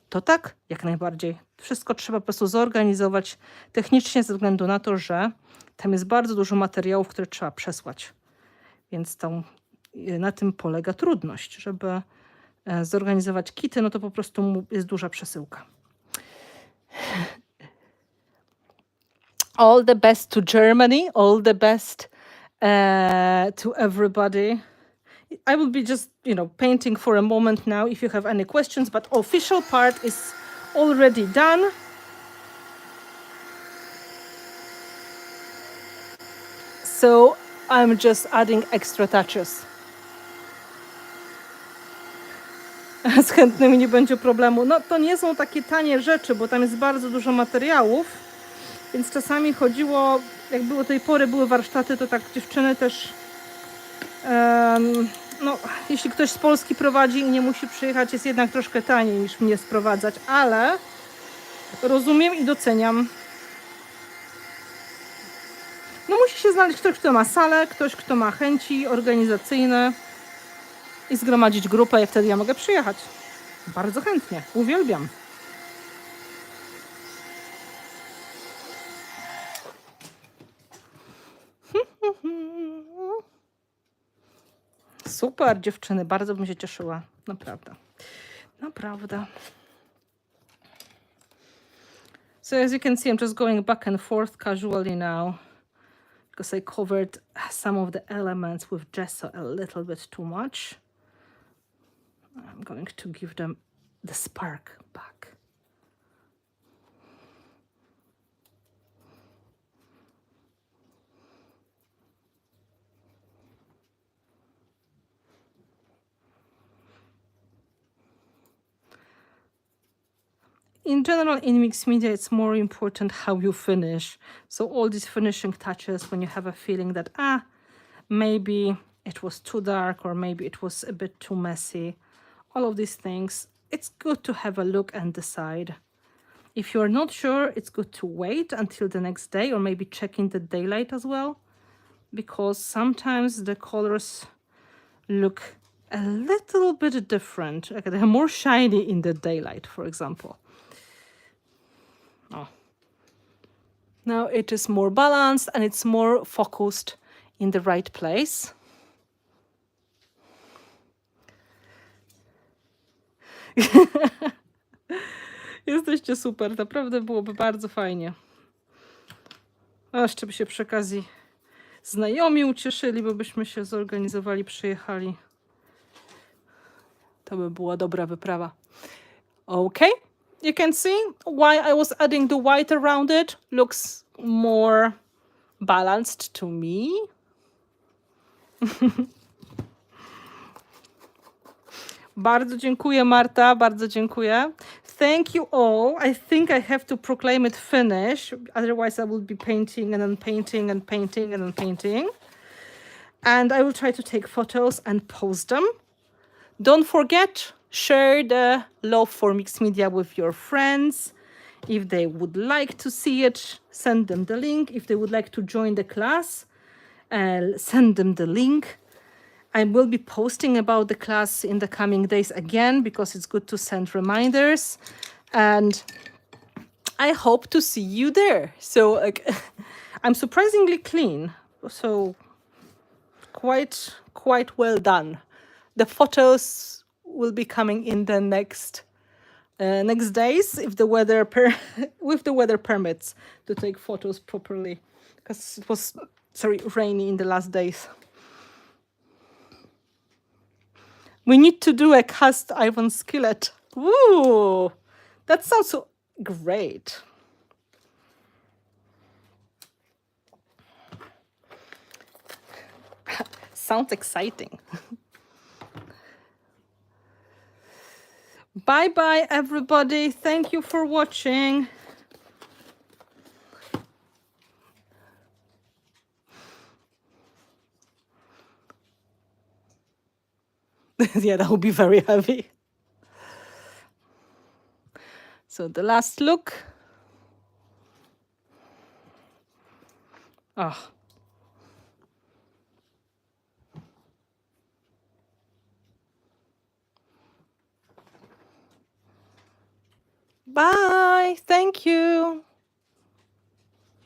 to tak, jak najbardziej. Wszystko trzeba po prostu zorganizować technicznie ze względu na to, że tam jest bardzo dużo materiałów, które trzeba przesłać. Więc na tym polega trudność, żeby zorganizować kity, no to po prostu jest duża przesyłka. All the best to Germany, all the best to everybody. I will be just, painting for a moment now if you have any questions, but official part is already done. So I'm just adding extra touches. Z chętnymi nie będzie problemu. No to nie są takie tanie rzeczy, bo tam jest bardzo dużo materiałów, więc czasami chodziło, jak było do tej pory, były warsztaty, to tak dziewczyny też, jeśli ktoś z Polski prowadzi i nie musi przyjechać, jest jednak troszkę taniej niż mnie sprowadzać, ale rozumiem i doceniam. No musi się znaleźć ktoś, kto ma salę, ktoś, kto ma chęci organizacyjne i zgromadzić grupę, i wtedy ja mogę przyjechać. Bardzo chętnie, uwielbiam. Super, dziewczyny, bardzo bym się cieszyła. Naprawdę. Naprawdę. So as you can see, I'm just going back and forth casually now because I covered some of the elements with gesso a little bit too much. I'm going to give them the spark back. In general, in mixed media, it's more important how you finish. So all these finishing touches, when you have a feeling that, maybe it was too dark or maybe it was a bit too messy, all of these things, it's good to have a look and decide. If you're not sure, it's good to wait until the next day or maybe check in the daylight as well. because sometimes the colors look a little bit different. Like they're more shiny in the daylight, for example. Oh. Now it is more balanced and it's more focused in the right place. Jesteście super, naprawdę byłoby bardzo fajnie. A jeszcze by się przy okazji znajomi ucieszyli, bo byśmy się zorganizowali, przyjechali. To by była dobra wyprawa. Okay, you can see why I was adding the white around it. Looks more balanced to me. Bardzo dziękuję, Marta, bardzo dziękuję. Thank you all. I think I have to proclaim it finished. Otherwise, I will be painting and then painting and painting and then painting. And I will try to take photos and post them. Don't forget, share the love for mixed media with your friends. If they would like to see it, send them the link. If they would like to join the class, send them the link. I will be posting about the class in the coming days again, because it's good to send reminders. And I hope to see you there. So I'm surprisingly clean. So quite well done. The photos will be coming in the next days if the weather with the weather permits to take photos properly, because it was rainy in the last days. We need to do a cast iron skillet. Ooh, that sounds so great. Sounds exciting. Bye bye, everybody. Thank you for watching. Yeah, that would be very heavy. So the last look. Oh. Bye. Thank you.